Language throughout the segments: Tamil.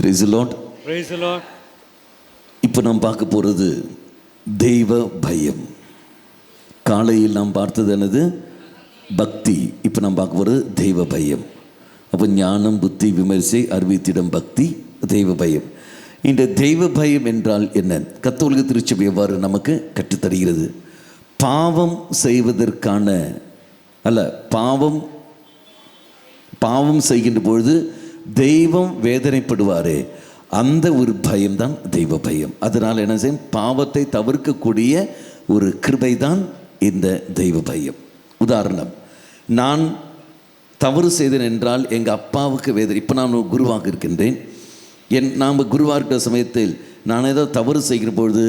Praise the Lord. Praise the Lord. இப்போ நாம் பார்க்க போகிறது தெய்வ பயம். காலையில் நாம் பார்த்தது என்னது? பக்தி. இப்போ நாம் பார்க்க போகிறது தெய்வ பயம். அப்போ ஞானம், புத்தி, விமர்சை, அறிவித்திடம், பக்தி, தெய்வ பயம். இந்த தெய்வ பயம் என்றால் என்ன? கத்தோலிக்க திருச்சபை எவ்வாறு நமக்கு கற்றுத்தருகிறது? பாவம் செய்வதற்கான பாவம் செய்கின்ற பொழுது தெய்வம் வேதனைப்படுவாரே, அந்த ஒரு பயம்தான் தெய்வ பயம். அதனால் என்ன செய்யும்? பாவத்தை தவிர்க்கக்கூடிய ஒரு கிருபை தான் இந்த தெய்வ பயம். உதாரணம், நான் தவறு செய்தேன் என்றால் எங்கள் அப்பாவுக்கு வேதனை. இப்போ நான் குருவாக இருக்கின்றேன். நாம் குருவாக இருக்கிற சமயத்தில் நான் ஏதோ தவறு செய்கிற பொழுது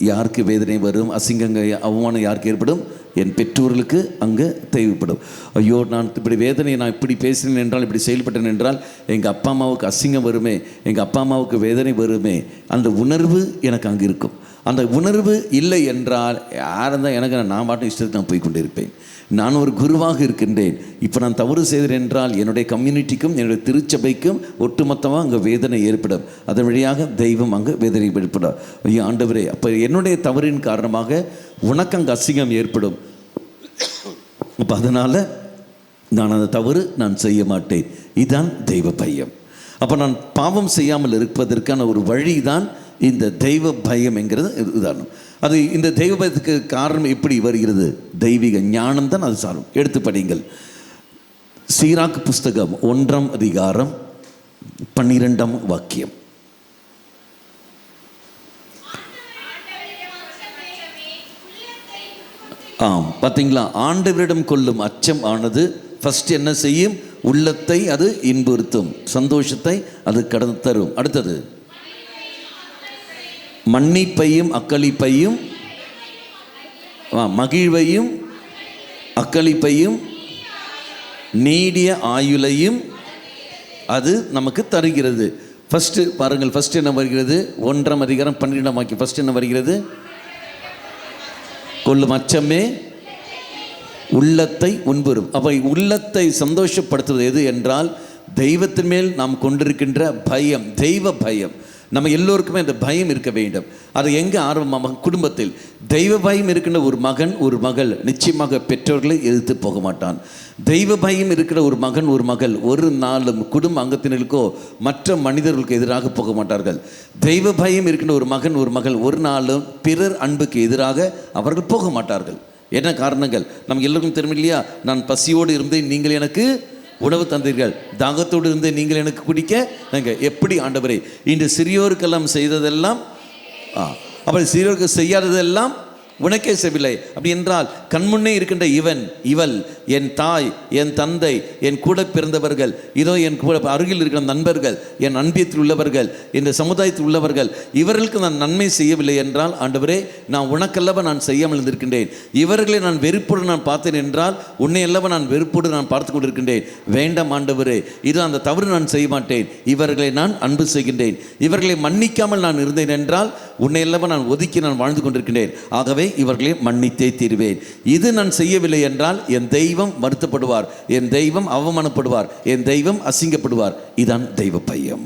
யாருக்கு வேதனை வரும்? அசிங்கங்க, அவமானம் யாருக்கு ஏற்படும்? என் பெற்றோர்களுக்கு அங்கே தேவைப்படும். ஐயோ, நான் இப்படி வேதனையை நான் இப்படி பேசினேன் என்றால், இப்படி செயல்பட்டேன் என்றால் எங்கள் அப்பா அம்மாவுக்கு அசிங்கம் வருமே, எங்கள் அப்பா அம்மாவுக்கு வேதனை வருமே, அந்த உணர்வு எனக்கு அங்கே இருக்கும். அந்த உணர்வு இல்லை என்றால் யாரும் எனக்கு நான் பாட்டு இஷ்டத்துக்கு நான் போய் கொண்டு இருப்பேன். நான் ஒரு குருவாக இருக்கின்றேன். இப்போ நான் தவறு செய்தேன் என்றால் என்னுடைய கம்யூனிட்டிக்கும் என்னுடைய திருச்சபைக்கும் ஒட்டுமொத்தமாக அங்கே வேதனை ஏற்படும். அதன் வழியாக தெய்வம் அங்கே வேதனை ஏற்படும். ஐயோ ஆண்டவரே, அப்போ என்னுடைய தவறின் காரணமாக உனக்கு அங்கே அசிங்கம் ஏற்படும். அப்போ அதனால் நான் அந்த தவறு நான் செய்ய மாட்டேன். இதுதான் தெய்வ பயம். அப்போ நான் பாவம் செய்யாமல் இருப்பதற்கான ஒரு வழி தான் இந்த தெய்வ பயம் என்கிறது உதாரணம். அது இந்த தெய்வ பயத்துக்கு காரணம் எப்படி வருகிறது? தெய்வீக ஞானம் தான் அது சாரும். எடுத்து படிங்கள். சீராக்கு புஸ்தகம் 1ஆம் அதிகாரம் 12ஆம் வாக்கியம். பார்த்தீங்களா? ஆண்டவரிடம் கொள்ளும் அச்சம் ஆனது ஃபர்ஸ்ட் என்ன செய்யும்? உள்ளத்தை அது இன்புறுத்தும், சந்தோஷத்தை அது கடந்து தரும். அடுத்தது மன்னிப்பையும் அக்களிப்பையும், மகிழ்வையும் அக்களிப்பையும் நீடிய ஆயுளையும் அது நமக்கு தருகிறது. ஃபஸ்ட்டு பாருங்கள், ஃபஸ்ட்டு என்ன வருகிறது? 1ஆம் அதிகாரம் 12ஆம் வாக்கியம். ஃபஸ்ட்டு என்ன வருகிறது? கொள்ளும் அச்சமே உள்ளத்தை உண்புறும். அப்போ உள்ளத்தை சந்தோஷப்படுத்துவது எது என்றால் தெய்வத்தின் மேல் நாம் கொண்டிருக்கின்ற பயம், தெய்வ பயம். நம்ம எல்லோருக்குமே அந்த பயம் இருக்க வேண்டும். அது எங்கே ஆரம்பமாக? குடும்பத்தில். தெய்வ பயம் இருக்கின்ற ஒரு மகன், ஒரு மகள் நிச்சயமாக பெற்றோர்களை எதிர்த்து போக மாட்டான். தெய்வ பயம் இருக்கிற ஒரு மகன், ஒரு மகள் ஒரு நாளும் குடும்ப அங்கத்தினருக்கோ மற்ற மனிதர்களுக்கு எதிராக போக மாட்டார்கள். தெய்வ பயம் இருக்கின்ற ஒரு மகன், ஒரு மகள் ஒரு நாளும் பிறர் அன்புக்கு எதிராக அவர்கள் போக மாட்டார்கள். என்ன காரணங்கள் நமக்கு எல்லோருக்கும் தெரியும் இல்லையா? நான் பசியோடு இருந்தேன், நீங்கள் எனக்கு உணவு தந்தீர்கள், தாகத்தோடு இருந்து நீங்கள் எனக்கு குடிக்க நாங்கள். எப்படி ஆண்டவரே, இன்று சிறியோருக்கெல்லாம் செய்ததெல்லாம் அப்படி சிறியோருக்கு செய்யாததெல்லாம் உனக்கே செவில்லை. அப்படி என்றால் கண்முன்னே இருக்கின்ற இவன், இவள், என் தாய், என் தந்தை, என் கூட பிறந்தவர்கள், இதோ என் கூட அருகில் இருக்கிற நண்பர்கள், என் அன்பியத்தில் உள்ளவர்கள், இந்த சமுதாயத்தில் உள்ளவர்கள், இவர்களுக்கு நான் நன்மை செய்யவில்லை என்றால் ஆண்டவரே, நான் உனக்கல்லவ நான் செய்யாமல் இருந்திருக்கின்றேன். இவர்களை நான் வெறுப்போடு நான் பார்த்தேன் என்றால் உன்னை அல்லவ நான் வெறுப்போடு நான் பார்த்து கொண்டிருக்கின்றேன். வேண்டாம் ஆண்டவரே, இது அந்த தவறு நான் செய்ய மாட்டேன். இவர்களை நான் அன்பு செய்கின்றேன். இவர்களை மன்னிக்காமல் நான் இருந்தேன் என்றால் உன்னை அல்லவ நான் ஒதுக்கி நான் வாழ்ந்து கொண்டிருக்கின்றேன். ஆகவே இவர்களை மன்னித்தே தீர்வேன். இது நான் செய்யவில்லை என்றால் என் தெய்வம் வருத்தப்படுவார், என் தெய்வம் அவமானப்படுவார், என் தெய்வம் அசிங்கப்படுவார். இதான் தெய்வ பயம்.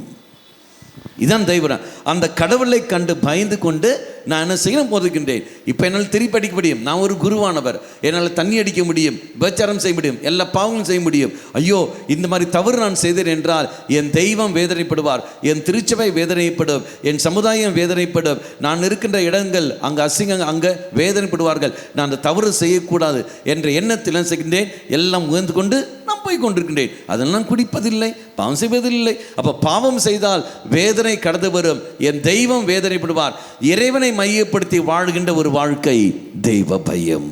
இதான் தெய்வம். அந்த கடவுளை கண்டு பயந்து கொண்டு நான் என்ன செய்யணும் போதுகின்றேன். இப்போ என்னால் திருப்பி அடிக்க முடியும். நான் ஒரு குருவானவர், என்னால் தண்ணி அடிக்க முடியும், விபச்சாரம் செய்ய முடியும், எல்லா பாவங்களும் செய்ய முடியும். ஐயோ, இந்த மாதிரி தவறு நான் செய்தேன் என்றால் என் தெய்வம் வேதனைப்படுவார், என் திருச்சபை வேதனைப்படும், என் சமுதாயம் வேதனைப்படும், நான் இருக்கின்ற இடங்கள் அங்கே அசிங்க அங்கே வேதனைப்படுவார்கள். நான் அந்த தவறு செய்யக்கூடாது என்ற எண்ணத்தில் செய்கின்றேன். எல்லாம் உயர்ந்து கொண்டு நான் போய் கொண்டிருக்கின்றேன். அதெல்லாம் குடிப்பதில்லை, பாவம் செய்வதில்லை. அப்போ பாவம் செய்தால் வேதனை கடந்து வரும், என் தெய்வம் வேதனைப்படுவார். இறைவனை மையப்படுத்தி வாழ்கின்ற ஒரு வாழ்க்கை தெய்வ பயம்.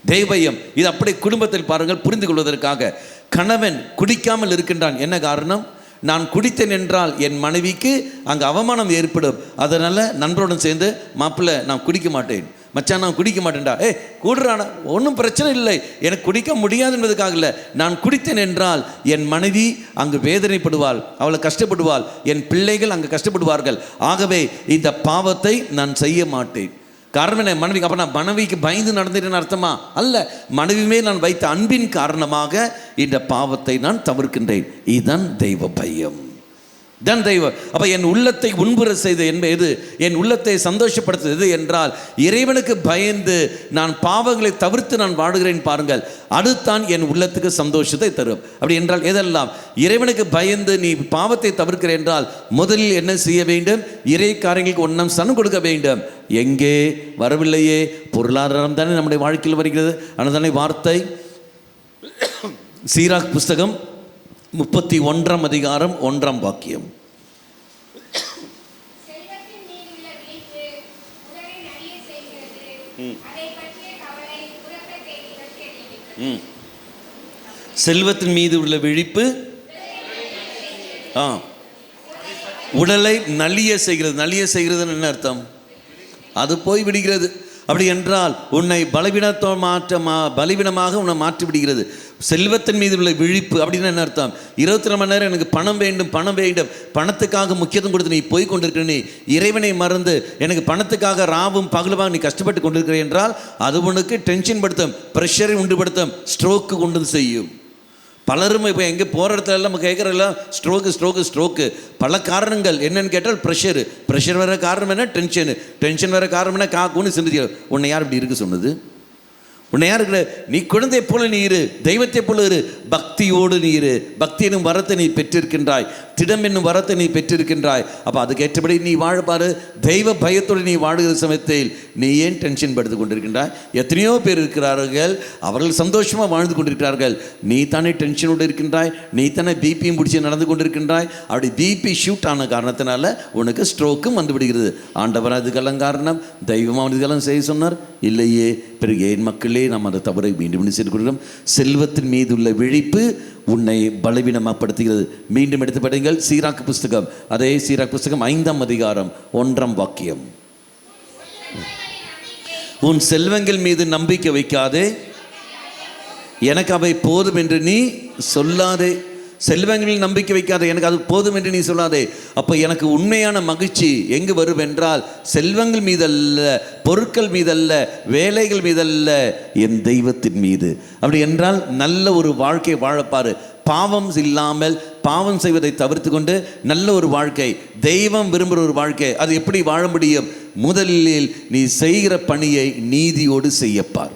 தெய்வ பயம் இது அப்படி குடும்பத்தில் பாருங்கள், புரிந்து கொள்வதற்காக. கணவன் குடிக்காமல் இருக்கின்றான். என்ன காரணம்? நான் குடித்தேன் என்றால் என் மனைவிக்கு அங்கே அவமானம் ஏற்படும். அதனால் நண்பருடன் சேர்ந்து, மாப்பிள்ளை நான் குடிக்க மாட்டேன், மச்சான் நான் குடிக்க மாட்டேன்டா, கூடுறானா, ஒன்றும் பிரச்சனை இல்லை, எனக்கு குடிக்க முடியாது என்பதுக்காக இல்லை. நான் குடித்தேன் என்றால் என் மனைவி அங்கு வேதனைப்படுவாள், அவளை கஷ்டப்படுவாள், என் பிள்ளைகள் அங்கு கஷ்டப்படுவார்கள். ஆகவே இந்த பாவத்தை நான் செய்ய மாட்டேன். காரணம் என்ன? மனைவி. அப்போ நான் மனைவிக்கு பயந்து நடந்துட்டேன்னு அர்த்தமா? அல்ல. மனைவி மேல் நான் வைத்த அன்பின் காரணமாக இந்த பாவத்தை நான் தவிர்க்கின்றேன். இதுதான் தெய்வ பயம். தான் தெய்வம். அப்போ என் உள்ளத்தை உண்புற செய்து எது, என் உள்ளத்தை சந்தோஷப்படுத்துது என்றால் இறைவனுக்கு பயந்து நான் பாவங்களை தவிர்த்து நான் வாடுகிறேன் பாருங்கள், அதுதான் என் உள்ளத்துக்கு சந்தோஷத்தை தரும். அப்படி என்றால் எதெல்லாம் இறைவனுக்கு பயந்து நீ பாவத்தை தவிர்க்கிற என்றால் முதலில் என்ன செய்ய வேண்டும்? இறை காரியங்களுக்கு ஒன்றாம் சனம் கொடுக்க வேண்டும். எங்கே வரவில்லையே, பொருளாதாரம் தானே நம்முடைய வாழ்க்கையில் வருகிறது. ஆனால் தானே வார்த்தை சீராக் புஸ்தகம் 31 அதிகாரம் 1 வாக்கியம். செல்வத்தின் மீது உள்ள விழிப்பு உடலை நலிய செய்கிறது. நலிய செய்கிறதுன்னு என்ன அர்த்தம்? அது போய் விடுகிறது. அப்படி என்றால் உன்னை பலவீனமாக உன்னை மாற்றி விடுகிறது. செல்வத்தின் மீது உள்ள விழிப்பு அப்படின்னு என்ன அர்த்தம்? 24 மணி நேரம் எனக்கு பணம் வேண்டும், பணம் வேண்டும், பணத்துக்காக முக்கியத்துவம் கொடுத்து நீ போய் கொண்டிருக்கிற, நீ இறைவனை மறந்து எனக்கு பணத்துக்காக ராவும் பகலுமாக நீ கஷ்டப்பட்டு கொண்டிருக்கிற என்றால் அது உனக்கு டென்ஷன் படுத்தும், ப்ரெஷரை உண்டுபடுத்தும், ஸ்ட்ரோக்கு கொண்டு செய்யும். பலரும் இப்போ எங்கே போகிற இடத்துல நம்ம கேட்குறதெல்லாம் ஸ்ட்ரோக்கு. பல காரணங்கள் என்னென்னு கேட்டால் ப்ரெஷர் வர காரணம் என்ன? டென்ஷன் வர காரணம் என்ன? காக்குன்னு சிந்திக்க. உன்னை யார் இப்படி இருக்கு சொன்னது? உன்னை யார் இருக்கிற? நீ குழந்தை போல நீ இரு, தெய்வத்தை போல இரு, பக்தியோடு நீ இரு. பக்தி என்னும் வரத்தை நீ பெற்றிருக்கின்றாய், திடம் என்னும் வரத்தை நீ பெற்றிருக்கின்றாய். அப்போ அதுக்கேற்றபடி நீ வாழப்பாரு. தெய்வ பயத்தோடு நீ வாழுகிற சமயத்தில் நீ ஏன் டென்ஷன் படுத்து கொண்டிருக்கின்றாய்? எத்தனையோ பேர் இருக்கிறார்கள், அவர்கள் சந்தோஷமாக வாழ்ந்து கொண்டிருக்கிறார்கள். நீ தானே டென்ஷனோடு இருக்கின்றாய், நீ தானே பிபியும் பிடிச்சி நடந்து கொண்டிருக்கின்றாய். அப்படி பிபி ஷூட் ஆன காரணத்தினால உனக்கு ஸ்ட்ரோக்கும் வந்து விடுகிறது. ஆண்டவர் அதுக்கெல்லாம் காரணம், தெய்வமாக இதுக்கெல்லாம் செய்ய சொன்னார் இல்லையே. பிறகு ஏன் மக்களே நாம் அந்த தவறை மீண்டும் செய்து கொள்கிறோம். செல்வத்தின் மீது உள்ள விழிப்பு உன்னை பலவீனமாகப்படுத்துகிறது. மீண்டும் எடுத்து படிங்கள் சீராக்கு புஸ்தகம், அதே சீராக்கு புஸ்தகம் 5 அதிகாரம் 1 வாக்கியம். உன் செல்வங்கள் மீது நம்பிக்கை வைக்காதே, எனக்கு அவை போதும் என்று நீ சொல்லாதே. செல்வங்களில் நம்பிக்கை வைக்காதே, எனக்கு அது போதும் என்று நீ சொல்லாதே. அப்போ எனக்கு உண்மையான மகிழ்ச்சி எங்கு வரும் என்றால் செல்வங்கள் மீதல்ல, பொருட்கள் மீதல்ல, வேலைகள் மீதல்ல, என் தெய்வத்தின் மீது. அப்படி என்றால் நல்ல ஒரு வாழ்க்கை வாழப்பாரு. பாவம் இல்லாமல், பாவம் செய்வதை தவிர்த்து கொண்டு நல்ல ஒரு வாழ்க்கை, தெய்வம் விரும்புகிற ஒரு வாழ்க்கை, அது எப்படி வாழ முடியும்? முதலில் நீ செய்கிற பணியை நீதியோடு செய்யப்பார்,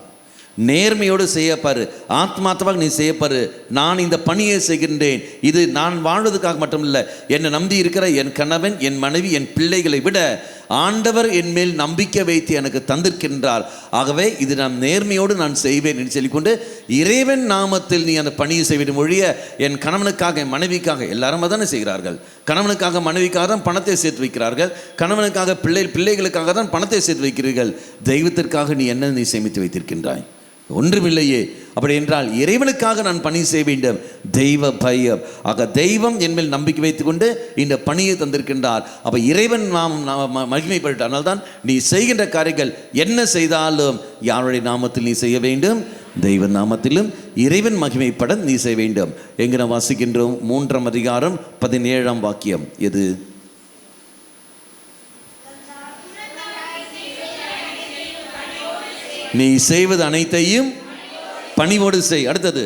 நேர்மையோடு செய்யப்பாரு, ஆத்மார்த்தமாக நீ செய்யப்பாரு. நான் இந்த பணியை செய்கின்றேன், இது நான் வாழ்வதற்காக மட்டுமில்லை, என்னை நம்பி இருக்கிற என் கணவன், என் மனைவி, என் பிள்ளைகளை விட ஆண்டவர் என் மேல் நம்பிக்கை வைத்து எனக்கு தந்திருக்கின்றார். ஆகவே இது நான் நேர்மையோடு நான் செய்வேன் என்று சொல்லிக்கொண்டு இறைவன் நாமத்தில் நீ அந்த பணியை செய்வேன் மொழிய. என் கணவனுக்காக, என் மனைவிக்காக, எல்லாரும் தானே செய்கிறார்கள். கணவனுக்காக மனைவிக்காக தான் பணத்தை சேர்த்து வைக்கிறார்கள், கணவனுக்காக பிள்ளைகளுக்காக தான் பணத்தை சேர்த்து வைக்கிறீர்கள். தெய்வத்திற்காக நீ என்ன நீ சேமித்து வைத்திருக்கின்றாய்? ஒன்றுமில்லையே. அப்படி என்றால் இறைவனுக்காக நான் பணி செய்ய வேண்டும். தெய்வ பயம். ஆக தெய்வம் என்மேல் நம்பிக்கை வைத்துக்கொண்டு இந்த பணியை தந்திருக்கின்றார். அப்போ இறைவன் நாம் மகிமைப்பட்டு, அதனால் தான் நீ செய்கின்ற காரியங்கள் என்ன செய்தாலும் யாருடைய நாமத்தில் நீ செய்ய வேண்டும்? தெய்வ நாமத்திலும் இறைவன் மகிமைப்பட நீ செய்ய வேண்டும். எங்கே நாம் வாசிக்கின்றோம்? 3 அதிகாரம் 17 வாக்கியம். எது? நீ செய்வது அனைத்தையும் பணிவோடு செய். அடுத்தது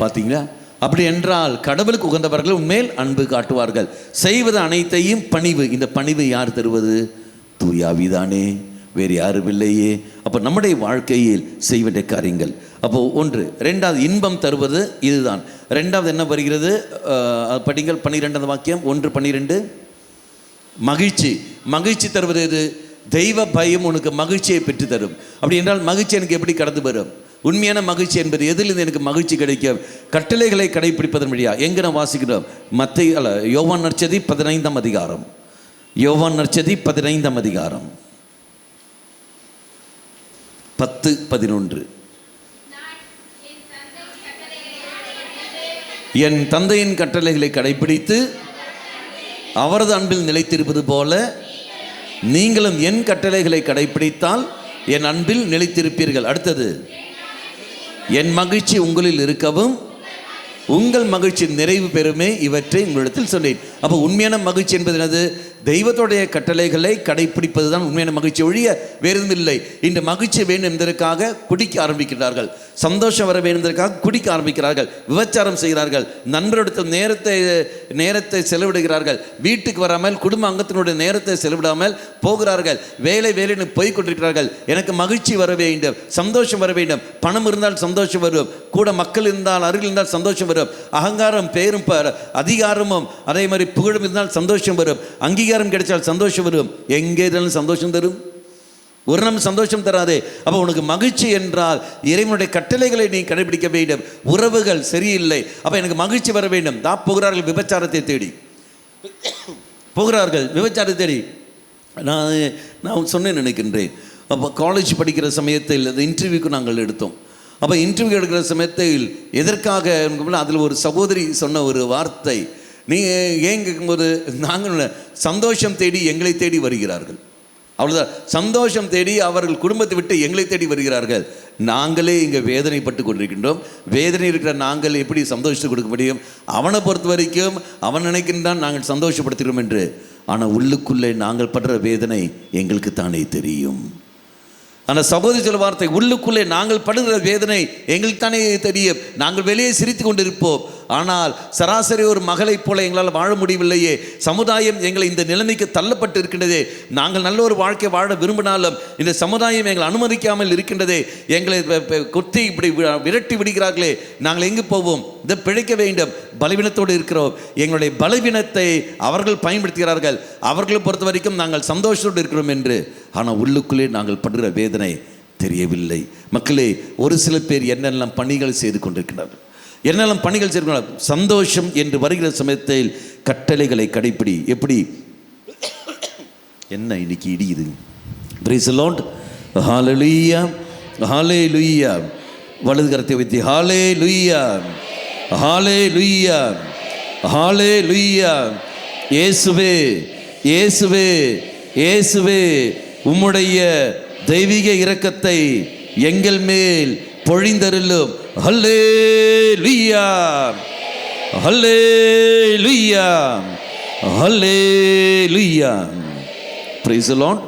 பார்த்தீங்களா? அப்படி என்றால் கடவுளுக்கு உகந்தவர்கள் உண்மையில் அன்பு காட்டுவார்கள். செய்வது அனைத்தையும் பணிவு. இந்த பணிவு யார் தருவது? தூயாவிதானே, வேறு யாரும் இல்லையே. அப்போ நம்முடைய வாழ்க்கையில் செய்ய வேண்டிய காரியங்கள். அப்போது 1. 2வது இன்பம் தருவது இதுதான். 2வது என்ன வருகிறது? படிங்கள் 12 வாக்கியம் 1:12. மகிழ்ச்சி தருவது எது? தெய்வ பயம் உனக்கு மகிழ்ச்சியை பெற்று தரும். அப்படி என்றால் மகிழ்ச்சி எனக்கு எப்படி கடந்து வரும்? உண்மையான மகிழ்ச்சி என்பது எதிலிருந்து எனக்கு மகிழ்ச்சி கிடைக்கும்? கட்டளைகளை கடைபிடிப்பதன் வழியா. எங்கே நான் வாசிக்கிறோம்? யோவான் நற்செய்தி 15 அதிகாரம். யோவான் நற்செய்தி 15 அதிகாரம் 10-11. என் தந்தையின் கட்டளைகளை கடைபிடித்து அவரது அன்பில் நிலைத்திருப்பது போல நீங்களும் என் கட்டளைகளை கடைபிடித்தால் என் அன்பில் நிலைத்திருப்பீர்கள். அடுத்தது, என் மகிழ்ச்சி உங்களில் இருக்கவும் உங்கள் மகிழ்ச்சி நிறைவு பெறுமே, இவற்றை உங்களிடத்தில் சொன்னேன். அப்போ உண்மையான மகிழ்ச்சி என்பது என்னது? தெய்வத்துடைய கட்டளைகளை கடைப்பிடிப்பது தான் உண்மையான மகிழ்ச்சி ஒழிய வேறு எதுவும் இல்லை. இன்று மகிழ்ச்சி வேண்டும் என்பதற்காக குடிக்க ஆரம்பிக்கிறார்கள், சந்தோஷம் வர வேண்டும் என்பதற்காக குடிக்க ஆரம்பிக்கிறார்கள், விபச்சாரம் செய்கிறார்கள், நண்பரிடத்தில் நேரத்தை செலவிடுகிறார்கள், வீட்டுக்கு வராமல் குடும்ப அங்கத்தினுடைய நேரத்தை செலவிடாமல் போகிறார்கள், வேலைன்னு போய் கொண்டிருக்கிறார்கள். எனக்கு மகிழ்ச்சி வர வேண்டும், சந்தோஷம் வர வேண்டும், பணம் இருந்தால் சந்தோஷம் வரும், கூட மக்கள் இருந்தால் அருகில் இருந்தால் சந்தோஷம் வரும், அகங்காரம் பேரும் அதிகாரமும் அதே மாதிரி புகழும் இருந்தால் சந்தோஷம் வரும், அங்கீகாரம் கிடைச்சால் சந்தோஷம் வரும். எங்கே இருந்தாலும் சந்தோஷம் தரும், ஒரு நம்ம சந்தோஷம் தராதே. அப்போ உனக்கு மகிழ்ச்சி என்றால் இறைவனுடைய கட்டளைகளை நீ கடைபிடிக்க வேண்டும். உறவுகள் சரியில்லை, அப்போ எனக்கு மகிழ்ச்சி வர வேண்டும். தான் போகிறார்கள் விபச்சாரத்தை தேடி, போகிறார்கள் விபச்சாரத்தை தேடி. நான் சொன்னேன் நினைக்கின்றேன். அப்போ காலேஜ் படிக்கிற சமயத்தில் அந்த இன்டர்வியூக்கு நாங்கள் எடுத்தோம். அப்போ இன்டர்வியூ எடுக்கிற சமயத்தில் எதற்காக அதில் ஒரு சகோதரி சொன்ன ஒரு வார்த்தை, நீ ஏன் கேட்கும்போது, நாங்கள் சந்தோஷம் தேடி எங்களை தேடி வருகிறார்கள், அவ்வளோதான். சந்தோஷம் தேடி அவர்கள் குடும்பத்தை விட்டு எங்களை தேடி வருகிறார்கள். நாங்களே இங்கே வேதனைப்பட்டு கொண்டிருக்கின்றோம். வேதனை இருக்கிற நாங்கள் எப்படி சந்தோஷத்தை கொடுக்க முடியும்? அவனை பொறுத்த வரைக்கும் அவன் நினைக்கின்றான் நாங்கள் சந்தோஷப்படுத்துகிறோம் என்று. ஆனால் உள்ளுக்குள்ளே நாங்கள் படுற வேதனை எங்களுக்கு தானே தெரியும். அந்த சகோதரி சொல்ல வார்த்தை, உள்ளுக்குள்ளே நாங்கள் படுகிற வேதனை எங்களுக்கு தானே தெரியும். நாங்கள் வெளியே சிரித்து கொண்டிருப்போம், ஆனால் சராசரி ஒரு மகளைப் போல எங்களால் வாழ முடியவில்லையே, சமுதாயம் எங்களை இந்த நிலைமைக்கு தள்ளப்பட்டு இருக்கின்றதே, நாங்கள் நல்ல ஒரு வாழ்க்கை வாழ விரும்பினாலும் இந்த சமுதாயம் எங்களை அனுமதிக்காமல் இருக்கின்றதே, எங்களை கொத்தி இப்படி விரட்டி விடுகிறார்களே, நாங்கள் எங்கு போவோம்? இதை பிழைக்க வேண்டும். பலவீனத்தோடு இருக்கிறோம். எங்களுடைய பலவீனத்தை அவர்கள் பயன்படுத்துகிறார்கள், அவர்களை பொறுத்த வரைக்கும் நாங்கள் சந்தோஷத்தோடு இருக்கிறோம் என்று. ஆனால் உள்ளுக்குள்ளே நாங்கள் படுகிற வேதனை தெரியவில்லை. மக்களே, ஒரு சில பேர் என்னெல்லாம் பணிகள் செய்து கொண்டிருக்கிறார்கள், என்னெல்லாம் பணிகள் செய்கிறார்கள். சந்தோஷம் என்று வருகிற சமயத்தில் கட்டளைகளை கடைப்பிடி. எப்படி? என்ன இன்னைக்கு இடியுது? பிரைஸ் தி லார்ட், ஹalleluya, ஹalleluya. வலது கரத்தை வைத்து ஹalleluya, ஹalleluya, ஹalleluya. இயேசுவே, இயேசுவே, இயேசுவே, உம்முடைய தெய்வீக இரக்கத்தை எங்கள் மேல் பொழிந்தருளும். ஹல்லேலூயா, ஹல்லேலூயா, ஹல்லேலூயா. பிரைஸ் தி லார்ட்,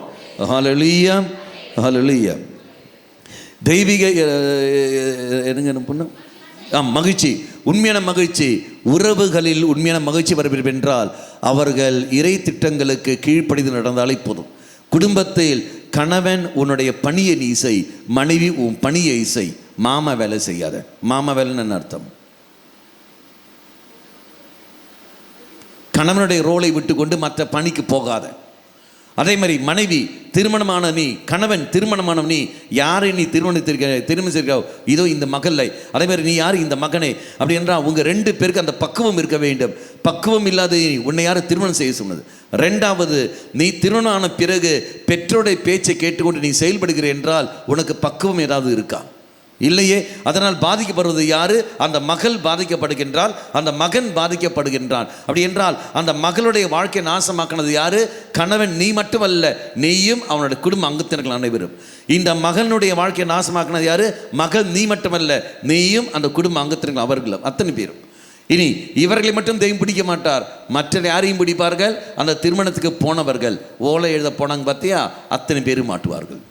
ஹல்லேலூயா, ஹல்லேலூயா. தெய்வீக மகிழ்ச்சி, உண்மையான மகிழ்ச்சி, உறவுகளில் உண்மையான மகிழ்ச்சி வர வேண்டும் என்றால் அவர்கள் இறை திட்டங்களுக்கு கீழ்ப்படிந்து நடந்தாலே போதும். குடும்பத்தில் கணவன் உன்னுடைய பணியை நீ செய், மனைவி உன் பணியை செய். மாமா வேலை செய்யாத. மாமா வேலைன்னு அர்த்தம், கணவனுடைய ரோலை விட்டு கொண்டு மற்ற பணிக்கு போகாத. அதே மாதிரி மனைவி, திருமணமான நீ, கணவன் திருமணமான நீ, யாரை நீ திருமணத்திற்காக இதோ இந்த மகளை, அதே மாதிரி நீ யார் இந்த மகனே அப்படி என்றால் உங்கள் ரெண்டு பேருக்கு அந்த பக்குவம் இருக்க வேண்டும். பக்குவம் இல்லாத உன்னை யாரும் திருமணம் செய்ய சொன்னது? ரெண்டாவது, நீ திருமணம் ஆன பிறகு பெற்றோருடைய பேச்சை கேட்டுக்கொண்டு நீ செயல்படுகிற என்றால் உனக்கு பக்குவம் ஏதாவது இருக்கா? இல்லையே. அதனால் பாதிக்கப்படுவது யாரு? அந்த மகள் பாதிக்கப்படுகின்றால், அந்த மகன் பாதிக்கப்படுகின்றான். அப்படி என்றால் அந்த மகளுடைய வாழ்க்கையை நாசமாக்கினது யாரு? கணவன். நீ மட்டுமல்ல, நீயும் அவனுடைய குடும்ப அங்கத்தினர்கள் அனைவரும். இந்த மகனுடைய வாழ்க்கையை நாசமாக்கினது யாரு? மகள். நீ மட்டுமல்ல, நீயும் அந்த குடும்ப அங்கத்தினர்கள் அவர்களும் அத்தனை பேரும். இனி இவர்களை மட்டும் தெய்வம் பிடிக்க மாட்டார், மற்ற யாரையும் பிடிப்பார்கள். அந்த திருமணத்துக்கு போனவர்கள், ஓலை எழுத போனாங்க பார்த்தியா, அத்தனை பேரும் மாட்டுவார்கள்.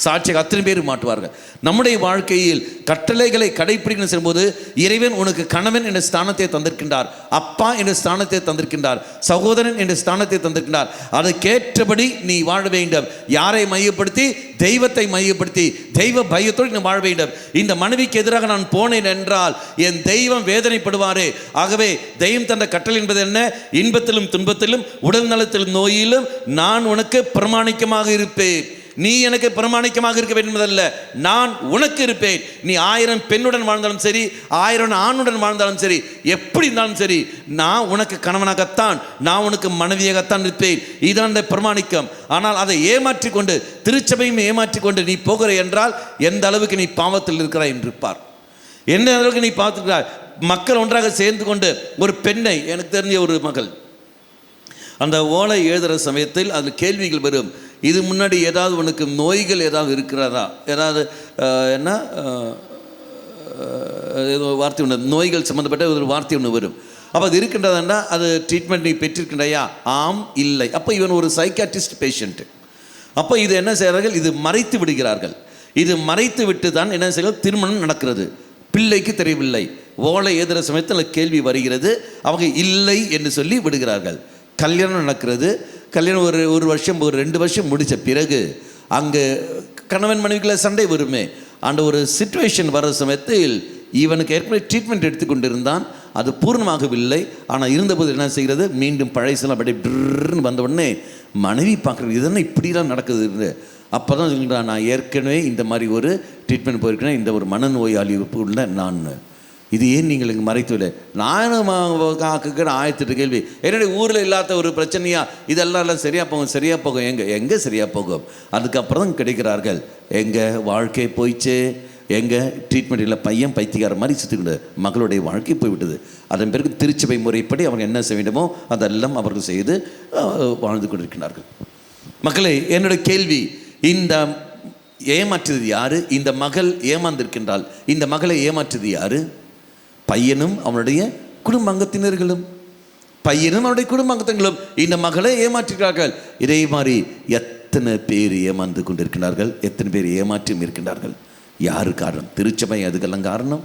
சாட்சியாக அத்தனை பேர் மாட்டுவார்கள். நம்முடைய வாழ்க்கையில் கட்டளைகளை கடைப்பிடிக்கணும் செல்லும்போது இறைவன் உனக்கு கணவன் என்ற ஸ்தானத்தை தந்திருக்கின்றார், அப்பா என்ற ஸ்தானத்தை தந்திருக்கின்றார், சகோதரன் என்ற ஸ்தானத்தை தந்திருக்கின்றார். அதற்கேற்றபடி நீ வாழ வேண்டும். யாரை மையப்படுத்தி? தெய்வத்தை மையப்படுத்தி தெய்வ பயத்தோடு நீ வாழ வேண்டும். இந்த மனைவிக்கு எதிராக நான் போனேன் என்றால் என் தெய்வம் வேதனைப்படுவாரே. ஆகவே தெய்வம் தந்த கட்டளை என்பது என்ன? இன்பத்திலும் துன்பத்திலும் உடல் நலத்திலும் நோயிலும் நான் உனக்கு பிரமாணிக்கமாக இருப்பேன். நீ எனக்கு பிரமாணிக்கமாக இருக்க வேண்டும் என்பதல்ல, நான் உனக்கு இருப்பேன். நீ 1000 பெண்ணுடன் வாழ்ந்தாலும் சரி, 1000 ஆணுடன் வாழ்ந்தாலும் சரி, எப்படி இருந்தாலும் சரி, நான் உனக்கு கணவனாகத்தான், நான் உனக்கு மனைவியாகத்தான் இருப்பேன். இதுதான் இந்த பிரமாணிக்கம். ஆனால் அதை ஏமாற்றிக்கொண்டு, திருச்சபையும் ஏமாற்றிக்கொண்டு நீ போகிற என்றால் எந்த அளவுக்கு நீ பாவத்தில் இருக்கிறாய் என்று பார். எந்த அளவுக்கு நீ பார்த்துக்கிறாய். மக்கள் ஒன்றாக சேர்ந்து கொண்டு ஒரு பெண்ணை, எனக்கு தெரிஞ்ச ஒரு மகள், அந்த ஓலை எழுதுகிற சமயத்தில் அந்த கேள்விகள் வரும். இது முன்னாடி ஏதாவது உனக்கு நோய்கள் ஏதாவது இருக்கிறதா? ஏதாவது என்ன ஏதோ வார்த்தை ஒன்று, நோய்கள் சம்மந்தப்பட்ட ஒரு வார்த்தை ஒன்று வரும். அப்போ அது இருக்கின்றதுன்னா அது ட்ரீட்மெண்ட் நீ பெற்றிருக்கின்றையா? ஆம், இல்லை. அப்போ இவன் ஒரு சைக்காட்ரிஸ்ட் பேஷண்ட்டு. அப்போ இது என்ன செய்கிறார்கள்? இது மறைத்து விடுகிறார்கள். இது மறைத்து விட்டு தான் என்ன செய்கிறார்கள்? திருமணம் நடக்கிறது. பிள்ளைக்கு தெரியவில்லை. ஓலை ஏதுற சமயத்தில் கேள்வி வருகிறது. அவங்க இல்லை என்று சொல்லி விடுகிறார்கள். கல்யாணம் நடக்கிறது. கல்யாணம் ஒரு வருஷம் 2 வருஷம் முடித்த பிறகு அங்கே கணவன் மனைவிக்குள்ள சண்டை வருமே, அந்த ஒரு சிச்சுவேஷன் வர சமயத்தில் இவனுக்கு ஏற்கனவே ட்ரீட்மெண்ட் எடுத்துக்கொண்டிருந்தான். அது பூர்ணமாகவில்லை. ஆனால் இருந்தபோது என்ன செய்கிறது? மீண்டும் பழையசெல்லாம் அப்படியே ட்ருன்னு வந்த உடனே மனைவி பார்க்குறது, இதெல்லாம் இப்படிலாம் நடக்குது. அப்போ தான் சொல்லிட்டான், நான் ஏற்கனவே இந்த மாதிரி ஒரு ட்ரீட்மெண்ட் போயிருக்கேன், இந்த ஒரு மனநோயாளி உள்ள நான். இது ஏன் நீங்கள் இங்கே மறைத்துவில்லை? நானும் காக்குக்கிற 1008 கேள்வி. என்னுடைய ஊரில் இல்லாத ஒரு பிரச்சனையா? இதெல்லாம் சரியாக போகும், சரியாக போகும். எங்கே சரியாக போகும்? அதுக்கப்புறம் தான் கிடைக்கிறார்கள். எங்கள் வாழ்க்கை போயிடுச்சு, எங்கள் ட்ரீட்மெண்ட் இல்லை, பையன் பைத்தியக்கார மாதிரி சுற்றிக்கிட்டு மகளுடைய வாழ்க்கை போய்விட்டது. அதன் பிறகு திருச்சபை முறைப்படி அவங்க என்ன செய்ய வேண்டுமோ அதெல்லாம் அவர்கள் செய்து வாழ்ந்து கொண்டிருக்கிறார்கள். மக்களே, என்னுடைய கேள்வி, இந்த ஏமாற்றுவது யாரு? இந்த மகள் ஏமாந்திருக்கின்றாள். இந்த மகளை ஏமாற்றுவது யாரு? பையனும் அவனுடைய குடும்ப அங்கத்தினர்களும். பையனும் அவனுடைய குடும்ப அங்கத்தினர்களும் இந்த மகளை ஏமாற்றுகிறார்கள். இதே மாதிரி எத்தனை பேர் ஏமாந்து கொண்டிருக்கிறார்கள், எத்தனை பேர் ஏமாற்றியும் இருக்கின்றார்கள். யாரு காரணம்? திருச்சபை அதுக்கெல்லாம் காரணம்,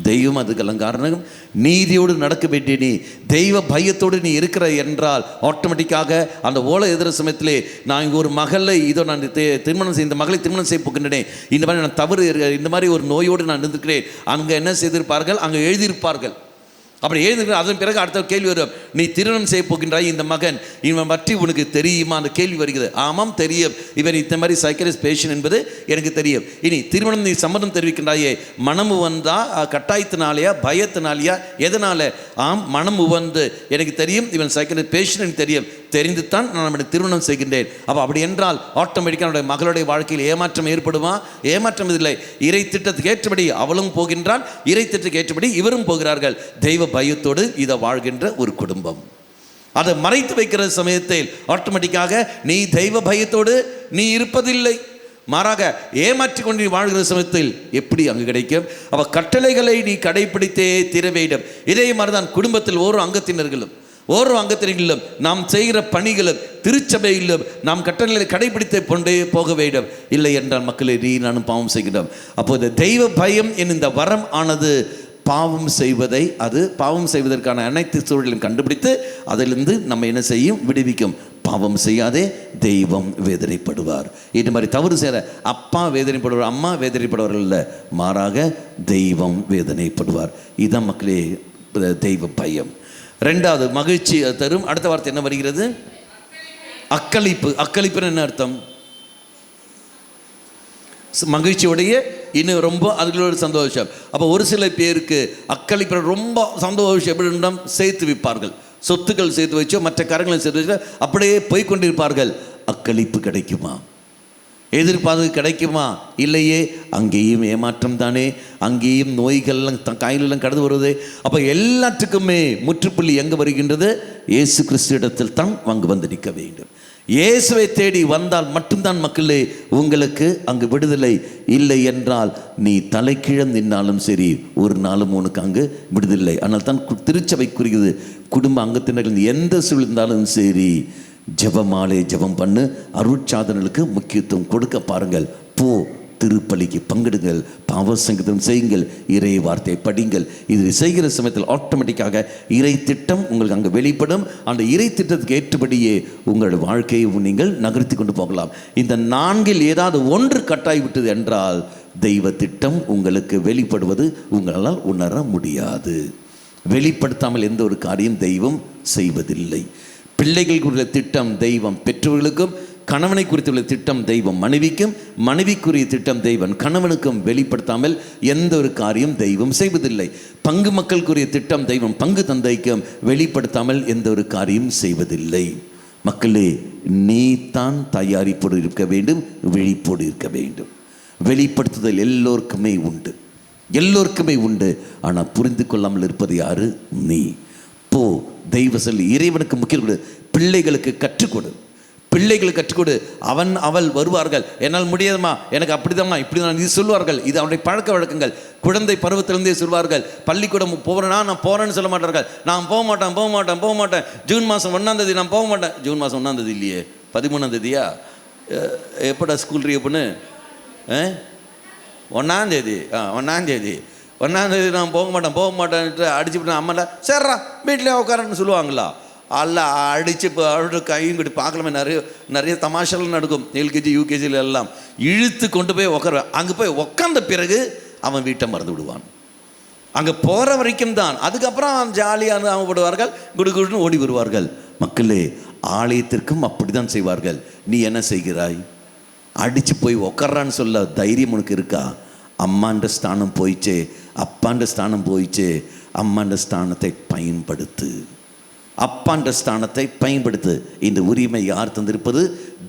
தெய்வம் அதுக்கெல்லாம் காரணம். நீதியோடு நடக்க வேண்டிய நீ, தெய்வ பயத்தோடு நீ இருக்கிற என்றால் ஆட்டோமேட்டிக்காக அந்த ஓலை எதிர சமயத்திலே நான் இங்கே ஒரு மகளை இதோ நான் திருமணம் செய்ய, இந்த மகளை திருமணம் செய்ய போகின்றேன், இந்த மாதிரி நான் தவறு, இந்த மாதிரி ஒரு நோயோடு நான் இருந்திருக்கிறேன், அங்கே என்ன செய்திருப்பார்கள்? அங்கே எழுதியிருப்பார்கள். அப்படி எழுதுகிற அதன் பிறகு அடுத்த கேள்வி வரும், நீ திருமணம் செய்ய போகின்றாய், இந்த மகன் இவன் பற்றி உனக்கு தெரியுமா? அந்த கேள்வி வருகிறது. ஆமாம் தெரியும், இவன் இந்த மாதிரி சைக்காட்ரிஸ்ட் பேஷண்ட் என்பது எனக்கு தெரியும். இனி திருமணம் நீ சம்மதம் தெரிவிக்கின்றாயே, மனம் வந்தா கட்டாயத்தினாலேயா, பயத்தினாலேயா, எதனால? ஆம், மனம் வந்து எனக்கு தெரியும் இவன் சைக்காட்ரிஸ்ட் பேஷண்ட் எனக்கு தெரியும், தெரிந்து தான் நான் அவனை திருமணம் செய்கின்றேன். அப்போ அப்படி என்றால் ஆட்டோமேட்டிக்காக என்னுடைய மகளுடைய வாழ்க்கையில் ஏமாற்றம் ஏற்படுமா? ஏமாற்றம் இல்லை. இறை திட்டத்துக்கு ஏற்றபடி அவளும் போகின்றான், இறை திட்டத்துக்கு ஏற்றபடி இவரும் போகிறார்கள். தெய்வ பயத்தோடு இதை வாழ்கின்ற ஒரு குடும்பம். அதை மறைத்து வைக்கிற சமயத்தில் ஆட்டோமேட்டிக்காக நீ தெய்வ பயத்தோடு நீ இருப்பதில்லை, மாறாக ஏமாற்றி கொண்டு வாழ்கிற சமயத்தில் எப்படி அங்கு கிடைக்கும்? அவ கட்டளைகளை நீ கடைபிடித்தே தீர வேண்டும். இதே மாதிரிதான் குடும்பத்தில் ஒவ்வொரு அங்கத்தினர்களும் நாம் செய்கிற பணிகளும் திருச்சபையிலும் நாம் கட்டளைகளை கடைபிடித்து கொண்டே போக வேண்டும். இல்லை என்றால் மக்களை நீ நானும் பாவம் செய்கிறோம். அப்போது தெய்வ பயம் இந்த வரம் ஆனது பாவம் செய்வதை, அது பாவம் செய்வதற்கான அனைத்து சூழலையும் கண்டுபிடித்து அதிலிருந்து நம்ம என்ன செய்யும்? விடுவிக்கும். பாவம் செய்யாதே, தெய்வம் வேதனைப்படுவார். இது மாதிரி தவறு செய்கிற அப்பா வேதனைப்படுவார், அம்மா வேதனைப்படுவார்கள் இல்லை, மாறாக தெய்வம் வேதனைப்படுவார். இதுதான் மக்களே தெய்வ பயம். 2வது மகிழ்ச்சி தரும். அடுத்த வார்த்தை என்ன வருகிறது? அக்களிப்பு. அக்களிப்புன்னு என்ன அர்த்தம்? மகிழ்ச்சியோடைய இன்னும் ரொம்ப அதுகளோட சந்தோஷம். அப்போ ஒரு சில பேருக்கு அக்களிப்பு ரொம்ப சந்தோஷம் எப்படி சேர்த்து வைப்பார்கள், சொத்துக்கள் சேர்த்து வச்சோ மற்ற காரங்களை சேர்த்து வச்சோ அப்படியே போய்கொண்டிருப்பார்கள். அக்களிப்பு கிடைக்குமா? எதிர்பார்த்து கிடைக்குமா? இல்லையே. அங்கேயும் ஏமாற்றம் தானே, அங்கேயும் நோய்கள்லாம் காயிலெல்லாம் கடந்து வருவது. அப்போ எல்லாத்துக்குமே முற்றுப்புள்ளி எங்கே வருகின்றது? இயேசு கிறிஸ்து இடத்தில் தான் அங்கு வந்து நிற்க வேண்டும். இயேசுவை தேடி வந்தால் மட்டும்தான் மக்களே உங்களுக்கு அங்கு விடுதலை. இல்லை என்றால் நீ தலைக்கீழம் நின்னாலும் சரி, ஒரு நாளும் உனக்கு அங்கு விடுதலை. ஆனால் தான் திருச்சபைக்குரியது குடும்ப அங்கத்தினர்கள் எந்த சூழ்ந்தாலும் சரி, ஜெபமாலே ஜெபம் பண்ணு, அருட்சாதனங்களுக்கு முக்கியத்துவம் கொடுக்க பாருங்கள். போ, திருப்பலிக்கு பங்கெடுங்கள், பாவ சங்கீதம் செய்யுங்கள், இறை வார்த்தை படிங்கள். இது செய்கிற சமயத்தில் ஆட்டோமேட்டிக்காக இறை திட்டம் உங்களுக்கு அங்கே வெளிப்படும். அந்த இறை திட்டத்துக்கு ஏற்றபடியே உங்கள் வாழ்க்கையை நீங்கள் நகர்த்தி கொண்டு போகலாம். இந்த 4இல் ஏதாவது ஒன்று கட்டாய் விட்டது என்றால் தெய்வ திட்டம் உங்களுக்கு வெளிப்படுவது உங்களால் உணர முடியாது. வெளிப்படுத்தாமல் எந்த ஒரு காரியம் தெய்வம் செய்வதில்லை. பிள்ளைகள் குறித்த திட்டம் தெய்வம் பெற்றோர்களுக்கும், கணவனை குறித்துள்ள திட்டம் தெய்வம் மனைவிக்கும், மனைவிக்குரிய திட்டம் தெய்வம் கணவனுக்கும் வெளிப்படுத்தாமல் எந்த ஒரு காரியம் தெய்வம் செய்வதில்லை. பங்கு மக்களுக்குரிய திட்டம் தெய்வம் பங்கு தந்தைக்கும் வெளிப்படுத்தாமல் எந்த ஒரு காரியம் செய்வதில்லை. மக்களே, நீ தான் தயாரிப்போடு இருக்க வேண்டும், விழிப்போடு இருக்க வேண்டும். வெளிப்படுத்துதல் எல்லோருக்குமே உண்டு. ஆனால் புரிந்து கொள்ளாமல் இருப்பது யாரு? நீ. போ, தெய்வ சொல்லி இறைவனுக்கு முக்கியம் கொடு, பிள்ளைகளுக்கு கற்றுக் கொடு. பிள்ளைகளுக்கு கற்றுக் கொடு. அவன் அவள் வருவார்கள், என்னால் முடியாதுமா, எனக்கு அப்படிதாம்மா இப்படி தான் இது சொல்வார்கள். இது அவனுடைய பழக்க வழக்கங்கள். குழந்தை பருவத்திலிருந்தே சொல்வார்கள். பள்ளிக்கூடம் போகிறேன்னா நான் போகிறேன்னு சொல்ல மாட்டார்கள். நான் போக மாட்டேன். ஜூன் மாதம் 1ஆம் தேதி நான் போக மாட்டேன். ஜூன் மாதம் 1ஆம் தேதி இல்லையே, 13ஆம் தேதியா? எப்படா ஸ்கூல் ரீஓப்பனு? 1ஆம் தேதி. 1ஆம் தேதி நான் போக மாட்டேன்ட்டு அடிச்சுட்டு அம்மாடா சரிடா வீட்டிலே உட்காரன்னு சொல்லுவாங்களா? அல்ல அடித்து இப்போ அவரோட கையும் கட்டி பார்க்கலாமே. நிறைய தமாஷெல்லாம் நடக்கும். எல்கேஜி யூகேஜியில் எல்லாம் இழுத்து கொண்டு போய் உட்காருவேன். அங்கே போய் உட்காந்த பிறகு அவன் வீட்டை மறந்து விடுவான். அங்கே போகிற வரைக்கும் தான். அதுக்கப்புறம் அவன் ஜாலியாக அவப்படுவார்கள், குடுகுடுன்னு ஓடி வருவார்கள். மக்களே, ஆலயத்திற்கும் அப்படி தான் செய்வார்கள். நீ என்ன செய்கிறாய்? அடித்து போய் உட்காரான்னு சொல்ல தைரியம் உனக்கு இருக்கா? அம்மாண்ட ஸ்தானம் போயிச்சே, அப்பாண்ட ஸ்தானம் போயிச்சே. அம்மாண்ட ஸ்தானத்தை பயன்படுத்து, அப்பாண்ட ஸ்தானத்தை பயன்படுத்து. இந்த உரிமை யார் தந்திருப்பது?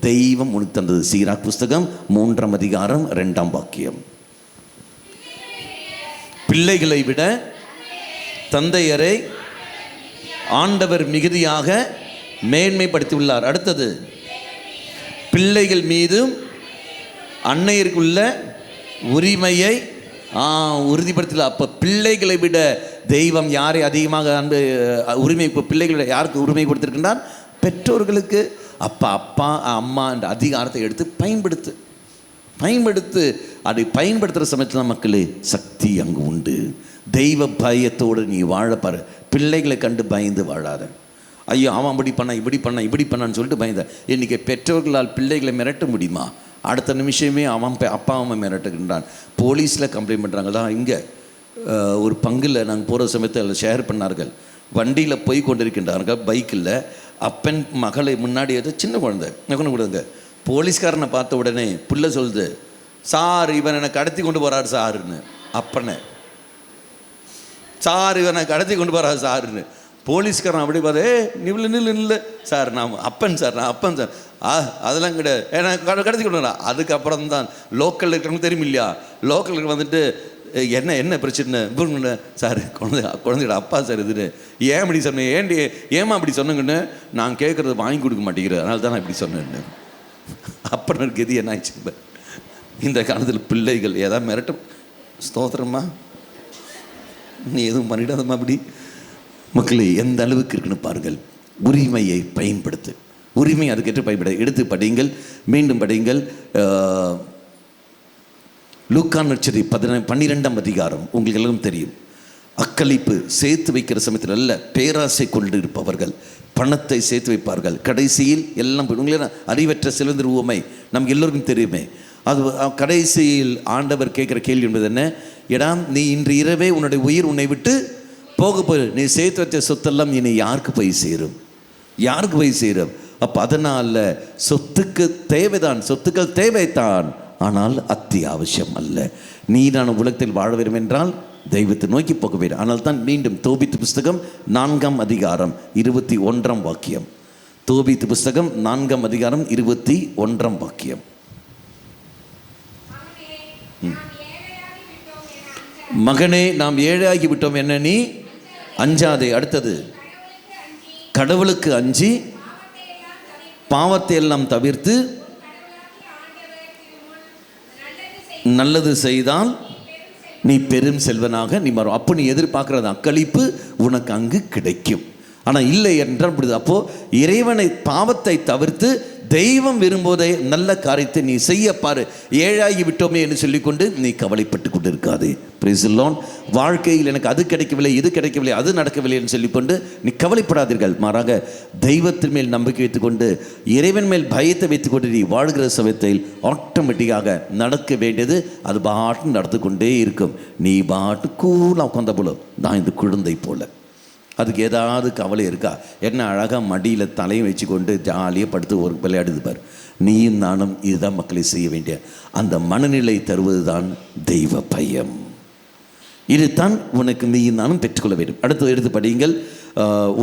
தெய்வம் உனக்கு தந்தது. சீராக் புஸ்தகம் 3ஆம் அதிகாரம் 2ஆம் வாக்கியம். பிள்ளைகளை விட தந்தையரை ஆண்டவர் மிகுதியாக மேன்மைப்படுத்தியுள்ளார். அடுத்தது, பிள்ளைகள் மீதும் அன்னையருக்குள்ள உரிமையை உறுதிப்படுத்தல. அப்போ பிள்ளைகளை விட தெய்வம் யாரை அதிகமாக அன்பு உரிமை, இப்போ பிள்ளைகளை யாருக்கு உரிமை கொடுத்திருக்கின்றார்? பெற்றோர்களுக்கு. அப்பா அம்மா என்ற அதிகாரத்தை எடுத்து பயன்படுத்து. அதை பயன்படுத்துகிற சமயத்தில் மக்களே சக்தி அங்கு உண்டு. தெய்வ பயத்தோடு நீ வாழப்பாரு. பிள்ளைகளை கண்டு பயந்து வாழாத. ஐயோ அவன் இப்படி பண்ணான்னு சொல்லிட்டு பயந்த. இன்றைக்கி பெற்றோர்களால் பிள்ளைகளை மிரட்ட முடியுமா? அடுத்த நிமிஷமே அவன் அப்பா அம்மா மிரட்டுகின்றான். போலீஸில் கம்ப்ளைண்ட் பண்ணுறாங்க தான். இங்கே ஒரு பங்கில் நாங்கள் போகிற சமயத்தில் ஷேர் பண்ணார்கள். வண்டியில் போய் கொண்டிருக்கின்றார்கள், பைக்கில் அப்பன் மகளை முன்னாடி சின்ன குழந்தைங்க. போலீஸ்காரனை பார்த்த உடனே புள்ள சொல்லுது, சார் இவன் என்னை கடத்தி கொண்டு போகிறார் சாருன்னு. அப்பனை, சார் இவனை கடத்தி கொண்டு போகிறார் சாருன்னு. போலீஸ்காரன் அப்படி பார்த்து, நில்லு சார், நான் அப்பன் சார் அதெல்லாம் கிடையாது, ஏன்னா கடத்தி கொண்டு வரா. அதுக்கப்புறம் தான் லோக்கல் இருக்கிறவங்க தெரியும் இல்லையா, லோக்கலுக்கு வந்துட்டு என்ன பிரச்சனை சார், குழந்தையோட அப்பா சார் இதுன்னு. ஏன் அப்படி சொன்னேன், ஏமா அப்படி சொன்னங்கன்னு. நான் கேட்குறது வாங்கி கொடுக்க மாட்டேங்கிறேன், அதனால தான் நான் இப்படி சொன்னேன்னு. அப்புறம் கதி என்ன ஆயிடுச்சு? இந்த காலத்தில் பிள்ளைகள் ஏதாவது மிரட்டும். ஸ்தோத்திரமா, நீ எதுவும் பண்ணிடாதம்மா அப்படி. மக்களே, எந்த அளவுக்கு இருக்குன்னு பாருங்கள். உரிமையை பயன்படுத்து. உரிமை அதுக்கேற்று பயன்படுத்த. எடுத்து படியுங்கள், மீண்டும் படியுங்கள். லூக்கா நற்செய்தி 12ஆம் அதிகாரம். உங்களுக்கு எல்லாம் தெரியும். அக்களிப்பு சேர்த்து வைக்கிற சமயத்தில் அல்ல, பேராசை கொண்டு இருப்பவர்கள் பணத்தை சேர்த்து வைப்பார்கள். கடைசியில் எல்லாம் உங்களே அறிவற்ற சிலந்தர் உவமை நமக்கு எல்லோருக்கும் தெரியுமே. அது கடைசியில் ஆண்டவர் கேட்குற கேள்வி என்பது என்ன? ஏடா, நீ இன்று இரவே உன்னுடைய உயிர் உன்னை விட்டு போய் நீ சேர்த்து வச்ச சொத்தெல்லாம் இனி யாருக்கு போய் சேரும்? அப்போ அதனால் சொத்துக்கு தேவைதான், சொத்துக்கள் தேவைத்தான், ஆனால் அத்தியாவசியம் அல்ல. நீ நான் உலகத்தில் வாழ வேண்டும் என்றால் தெய்வத்தை நோக்கி போக வேண்டும். ஆனால் தான் மீண்டும் தோபித்து புஸ்தகம் 4ஆம் அதிகாரம் 21ஆம் வாக்கியம். தோபித்து புஸ்தகம் 4ஆம் அதிகாரம் 21ஆம் வாக்கியம். மகனே, நாம் ஏழையாகி விட்டோம் என்ன நீ அஞ்சாதே. அடுத்தது, கடவுளுக்கு அஞ்சி பாவத்தை எல்லாம் தவிர்த்து நல்லது செய்தால் நீ பெரும் செல்வனாக நீ மாறும். அப்போ நீ எதிர்பார்க்கறது அக்களிப்பு உனக்கு அங்கு கிடைக்கும். ஆனால் இல்லை என்றால் அப்படி. அப்போது இறைவனை பாவத்தை தவிர்த்து தெய்வம் விரும்புவதை நல்ல காரியத்தை நீ செய்ய பாரு. ஏழாகி விட்டோமே என்று சொல்லிக்கொண்டு நீ கவலைப்பட்டு கொண்டு இருக்காதே. Price the Lord. வாழ்க்கையில் எனக்கு அது கிடைக்கவில்லை, இது கிடைக்கவில்லை, அது நடக்கவில்லை என்று சொல்லிக்கொண்டு நீ கவலைப்படாதீர்கள். மாறாக தெய்வத்தின் மேல் நம்பிக்கை வைத்துக்கொண்டு இறைவன் மேல் பயத்தை வைத்துக்கொண்டு நீ வாழ்கிற சமயத்தில் ஆட்டோமேட்டிக்காக நடக்க வேண்டியது அது பாட்டு நடந்து கொண்டே இருக்கும். நீ பாட்டு கூலாக உட்காந்த போல நான் இந்த குழந்தை போல. அதுக்கு ஏதாவது கவலை இருக்கா? என்ன அழகாக மடியில் தலையை வச்சு கொண்டு ஜாலியாக படுத்து ஒரு விளையாடுது பார். நீயும் நானும் இதுதான் மக்களை செய்ய வேண்டிய அந்த மனநிலை தருவது தான் தெய்வ பயம். இதுதான் உனக்கு நீயும் நானும் பெற்றுக்கொள்ள வேண்டும். அடுத்து எடுத்து படியுங்கள்.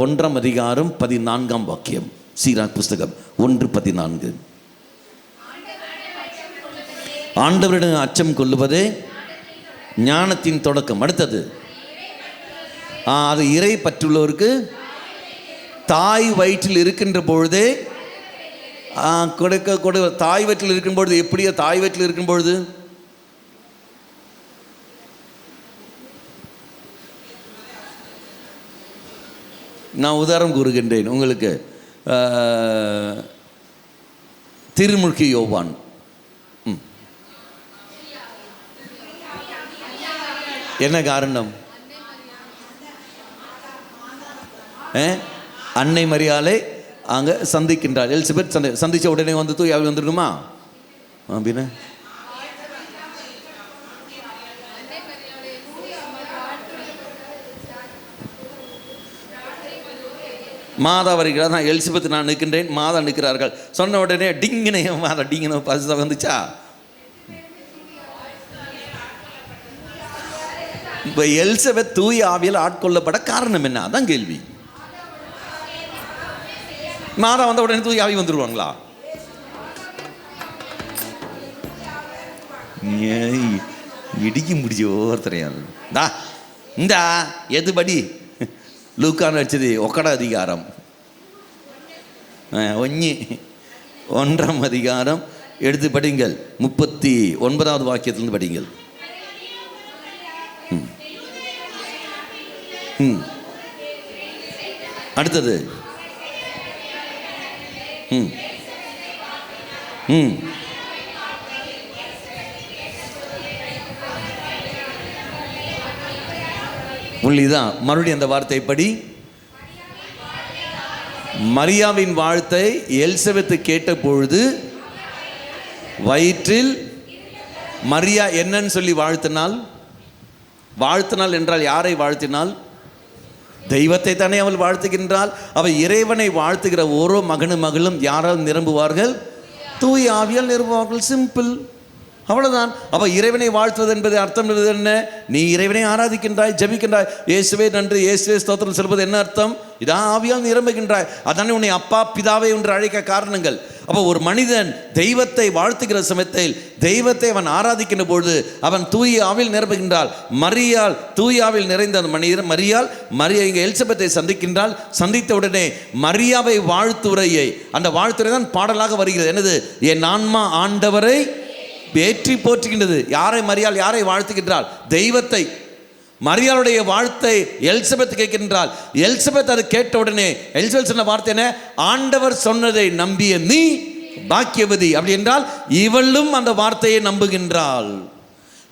1ஆம் அதிகாரம் 14ஆம் வாக்கியம். சீராக் புஸ்தகம் 1:14. ஆண்டவரிடம் அச்சம் கொள்ளுவதே ஞானத்தின் தொடக்கம். அடுத்தது, அது இறை பற்றுள்ளவருக்கு தாய் வயிற்றில் இருக்கின்ற பொழுதே கொடுக்க தாய் வயிற்றில் இருக்கும் பொழுது எப்படியா தாய் வயிற்றில் இருக்கும் பொழுது நான் உதாரணம் கூறுகின்றேன் உங்களுக்கு. திருமுழுக்கு யோவான் என்ன காரணம்? அன்னை மரியாளை அங்கே சந்திக்கின்றார். எலிசபெத் சந்திச்ச உடனே வந்து தூய் ஆவி வந்துடுமா அப்படின்னா? மாதா வருகிறார். நான் எலிசபெத் நான் நிற்கின்றேன், மாதா நிற்கிறார்கள். சொன்ன உடனே டிங்கினே மாதா டிங்கின பரிசுத்தம் வந்துச்சா? இப்போ எலிசபெத் தூய ஆவியில் ஆட்கொள்ளப்பட காரணம் என்ன? அதான் கேள்வி. மாதா வந்த உடனே தூய ஆவி வந்துடுவாங்களா? இடிக்க முடிஞ்ச ஒவ்வொருத்தரையும் இந்தா எதுபடி லூக்கான்னு வச்சது ஒக்கட அதிகாரம் 1 அதிகாரம் எடுத்து படிங்கள். 39வது வாக்கியத்திலிருந்து படிங்கள். அடுத்தது புள்ளிதான். மறுபடியும் அந்த வார்த்தை படி. மரியாவின் வாழ்த்தை எலிசபெத் கேட்ட பொழுது வயிற்றில் மரியா என்னன்னு சொல்லி வாழ்த்தினாள். வாழ்த்தினாள் என்றால் யாரை வாழ்த்தினாள்? தெய்வத்தை தானே அவள் வாழ்த்துகின்றாள். அவள் இறைவனை வாழ்த்துகிற ஓரோ மகனும் மகளும் யாரால் நிரம்புவார்கள்? தூய ஆவியால் நிரம்புவார்கள். சிம்பிள், அவ்வளவுதான். அப்ப இறைவனை வாழ்த்துவது என்பது அர்த்தம் என்ன? நீ இறைவனை ஆராதிக்கின்றாய், ஜபிக்கின்றாய், இயேசுவே நன்றி, இயேசுவே ஸ்தோத்திரம் சொல்வது என்ன அர்த்தம்? இதான் ஆவியால் நிரம்புகின்றாய். அதானே உன்னை அப்பா பிதாவை என்று அழைக்க காரணங்கள். அப்போ ஒரு மனிதன் தெய்வத்தை வாழ்த்துகிற சமயத்தில் தெய்வத்தை அவன் ஆராதிக்கின்ற பொழுது அவன் தூய ஆவியில் நிரம்புகின்றாள். மரியாள் தூய ஆவியில் நிறைந்த அந்த மனிதன் மரியா இங்கே எலிசபெத்தை சந்திக்கின்றாள். சந்தித்த உடனே மரியாவை வாழ்த்துரையை, அந்த வாழ்த்துரை தான் பாடலாக வருகிறது. என்னது? என் ஆன்மா ஆண்டவரை ஏற்றி போற்றுகின்றது. யாரை மரியாள் யாரை வாழ்த்துகின்றாள்? தெய்வத்தை. மரியாளுடைய வாழ்த்தை எலிசபெத் கேட்கின்றாள். எலிசபெத் அதை கேட்ட உடனே எலிசபெத் சொன்ன வார்த்தை என்ன? ஆண்டவர் சொன்னதை நம்பிய நீ பாக்கியவதி. அப்படி என்றால் இவளும் அந்த வார்த்தையை நம்புகின்றாள்.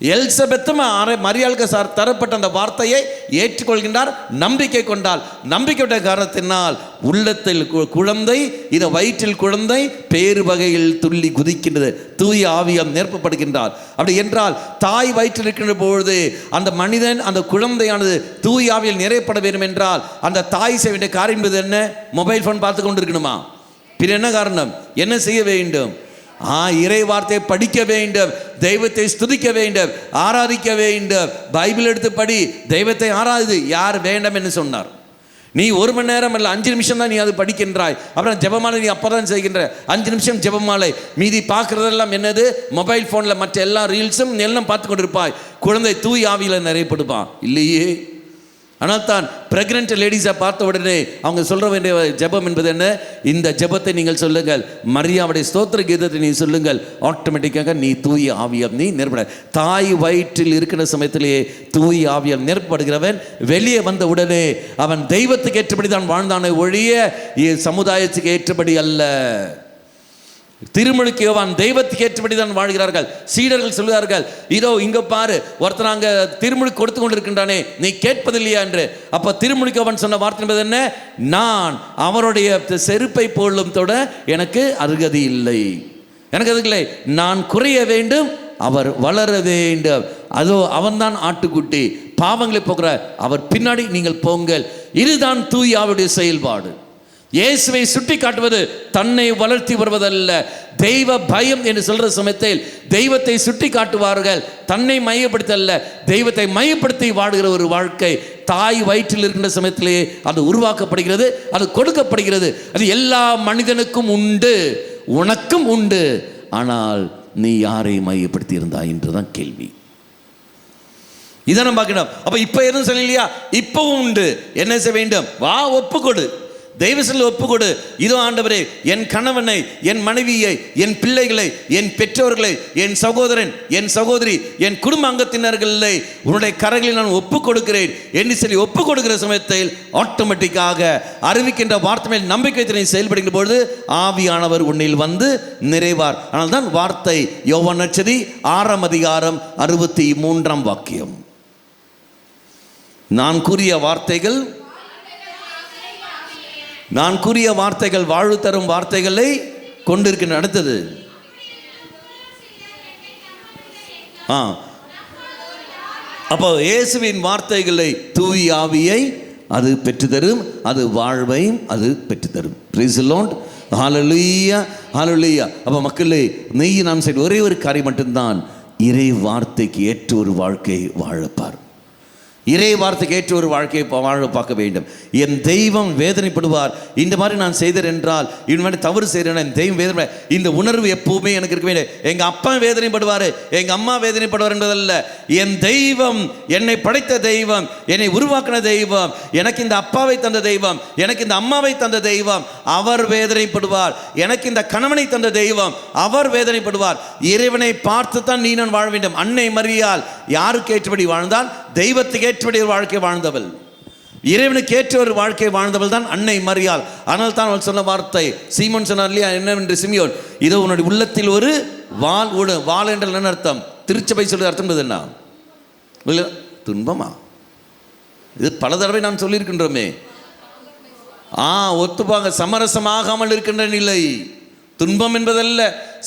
எலிசபெத்தும் மரியாளுக்கு தரப்பட்ட அந்த வார்த்தையை ஏற்றுக்கொள்கின்றார், நம்பிக்கை கொண்டாள். நம்பிக்கையுடைய காரணத்தினால் உள்ளத்தில் குழந்தை, இந்த வயிற்றில் குழந்தை பேறு வகையில் துள்ளி குதிக்கின்றது. தூய ஆவியால் நிரப்பப்படுகின்றார். அப்படி என்றால் தாய் வயிற்றில் இருக்கின்ற பொழுது அந்த மனிதன், அந்த குழந்தையானது தூய ஆவியில் நிறையப்பட வேண்டும் என்றால் அந்த தாய் செய்ய வேண்டிய காரியம் என்பது என்ன? மொபைல் ஃபோன் பார்த்து கொண்டு இருக்கணுமா? பிற என்ன காரணம்? என்ன செய்ய வேண்டும்? இறை வார்த்தையை படிக்க வேண்டும், தெய்வத்தை ஸ்துதிக்க வேண்டும், ஆராதிக்க வேண்டும். பைபிள் எடுத்து படி, தெய்வத்தை ஆராது. யார் வேண்டாம் என்று சொன்னார்? நீ 1 மணி நேரம் இல்லை 5 நிமிஷம் தான் நீ அது படிக்கின்றாய். அப்புறம் ஜெபமாலை நீ அப்பதான் செய்கின்ற. 5 நிமிஷம் ஜெபமாலை, மீதி பார்க்கறதெல்லாம் என்னது? மொபைல் ஃபோனில் மற்ற எல்லா ரீல்ஸும் எல்லாம் பார்த்து கொண்டிருப்பாய். குழந்தை தூய் ஆவியில் நிறையப்படுப்பான் இல்லையே. ஆனால் தான் பிரெக்னென்ட் லேடிஸை பார்த்த உடனே அவங்க சொல்ல வேண்டிய ஜெபம் என்பது என்ன? இந்த ஜெபத்தை நீங்கள் சொல்லுங்கள், மரியாவுடைய ஸ்தோத்திர கீதத்தை நீ சொல்லுங்கள், ஆட்டோமேட்டிக்காக நீ தூய ஆவியால் நீ நிரப்பட. தாய் வயிற்றில் இருக்கிற சமயத்திலேயே தூய ஆவியால் நிரப்பப்படுகிறவன் வெளியே வந்த உடனே அவன் தெய்வத்துக்கு ஏற்றபடி தான் வாழ்ந்தானே ஒழிய சமுதாயத்துக்கு ஏற்றபடி அல்ல. திருமுழுக்கு யோவான் தெய்வத்துக்கு ஏற்றபடி தான் வாழ்கிறார்கள். சீடர்கள் சொல்லுவார்கள், இதோ இங்க பாரு, ஒருத்தர் அங்க திருமுழுக்கு கொடுத்து கொண்டிருக்கின்றானே, நீ கேட்பதில்லையா என்று. அப்ப திருமுழுக்கு யோவான் சொன்ன வார்த்தை என்பது என்ன? நான் அவருடைய செருப்பை போலும் தொட எனக்கு அருகதி இல்லை, எனக்கு அது இல்லை. நான் குறைய வேண்டும், அவர் வளர வேண்டும். அதோ அவன்தான் ஆட்டுக்குட்டி, பாவங்களை போகிற அவர் பின்னாடி நீங்கள் போங்கள். இதுதான் தூய ஆவியுடைய செயல்பாடு. இயேசுவை சுட்டி காட்டுவது தன்னை வளர்த்தி வருவதல்ல. தெய்வ பயம் என்று சொல்ற சமயத்தில் தெய்வத்தை சுட்டி காட்டுவார்கள், தன்னை மையப்படுத்தல்ல, தெய்வத்தை மையப்படுத்தி வாடுகிற ஒரு வாழ்க்கை தாய் வயிற்றில் இருக்கின்ற சமயத்திலே அது உருவாக்கப்படுகிறது, அது கொடுக்கப்படுகிறது. அது எல்லா மனிதனுக்கும் உண்டு, உனக்கும் உண்டு. ஆனால் நீ யாரை மையப்படுத்தி இருந்தாய் என்றுதான் கேள்வி. இதை நம்ம பார்க்கணும். அப்ப இப்ப எதுவும் சொல்லலையா? இப்பவும் உண்டு. என்ன செய்ய வேண்டும்? வா ஒப்புக்கொடு. தெய்வசத்தில் ஒப்புக்கொடு. இதோ ஆண்டவரே, என் கணவனை, என் மனைவியை, என் பிள்ளைகளை, என் பெற்றோர்களை, என் சகோதரன், என் சகோதரி, என் குடும்ப அங்கத்தினர்களை உன்னுடைய கரங்களில் நான் ஒப்புக் கொடுக்கிறேன் என்று சொல்லி ஒப்புக் கொடுக்கிற சமயத்தில் ஆட்டோமேட்டிக்காக அறிவிக்கின்ற வார்த்தை மேல் நம்பிக்கை வைத்து செயல்படுகிற பொழுது ஆவியானவர் உன்னில் வந்து நிறைவார். ஆனால் தான் வார்த்தை யோவான் நற்செய்தி 6ஆம் அதிகாரம் 63ஆம் வாக்கியம். நான் கூறிய வார்த்தைகள் வாழ்வு தரும் வார்த்தைகளை கொண்டிருக்கின்ற. அடுத்தது அப்போ இயேசுவின் வார்த்தைகளை தூய ஆவியை அது பெற்றுத்தரும், அது வாழ்வையும் அது பெற்றுத்தரும். Praise the Lord. Hallelujah, hallelujah. அப்போ மக்களே, நெய் நாம் செய்த ஒரே ஒரு காரியம் மட்டும்தான், இறை வார்த்தைக்கு ஏற்ற ஒரு வாழ்க்கை வாழப்பார். இறை வார்த்தைக்கு ஏற்ற ஒரு வாழ்க்கையை வாழ பார்க்க வேண்டும். என் தெய்வம் வேதனைப்படுவார். இந்த மாதிரி நான் செய்தேன் என்றால், இந்த மாதிரி தவறு செய்கிறேன், என் தெய்வம் வேதனை, இந்த உணர்வு எப்பவுமே எனக்கு இருக்க வேண்டும். எங்கள் அப்பா வேதனைப்படுவார், எங்கள் அம்மா வேதனைப்படுவார் என்பதல்ல. என் தெய்வம், என்னை படைத்த தெய்வம், என்னை உருவாக்கின தெய்வம், எனக்கு இந்த அப்பாவை தந்த தெய்வம், எனக்கு இந்த அம்மாவை தந்த தெய்வம், அவர் வேதனைப்படுவார். எனக்கு இந்த கணவனை தந்த தெய்வம், அவர் வேதனைப்படுவார். இறைவனை பார்த்து தான் நீ நான் வாழ வேண்டும். அன்னை மரியாள் யாருக்கு ஏற்றபடி வாழ்ந்தால்? தெய்வத்துக்கு ஏற்றபடி ஒரு வாழ்க்கை வாழ்ந்தவள், இறைவனுக்கு ஏற்ற ஒரு வாழ்க்கை வாழ்ந்தவள் தான் அன்னை மரியாள். ஆனால் தான் அவள் சொன்ன வார்த்தை, சீமோன் சொன்னார் இல்லையா, என்னவென்று சிமியோன், இதோ உன்னுடைய உள்ளத்தில் ஒரு வாள் ஓடு. வாள் என்ற என்ன அர்த்தம்? திருச்சபை சொல்ற அர்த்தம் என்ன? துன்பமா? இது பல தடவை நான் சொல்லியிருக்கின்றோமே. ஒத்துப்பாங்க. சமரசமாகாமல் இருக்கின்ற நிலை துன்பம் என்பதல்ல,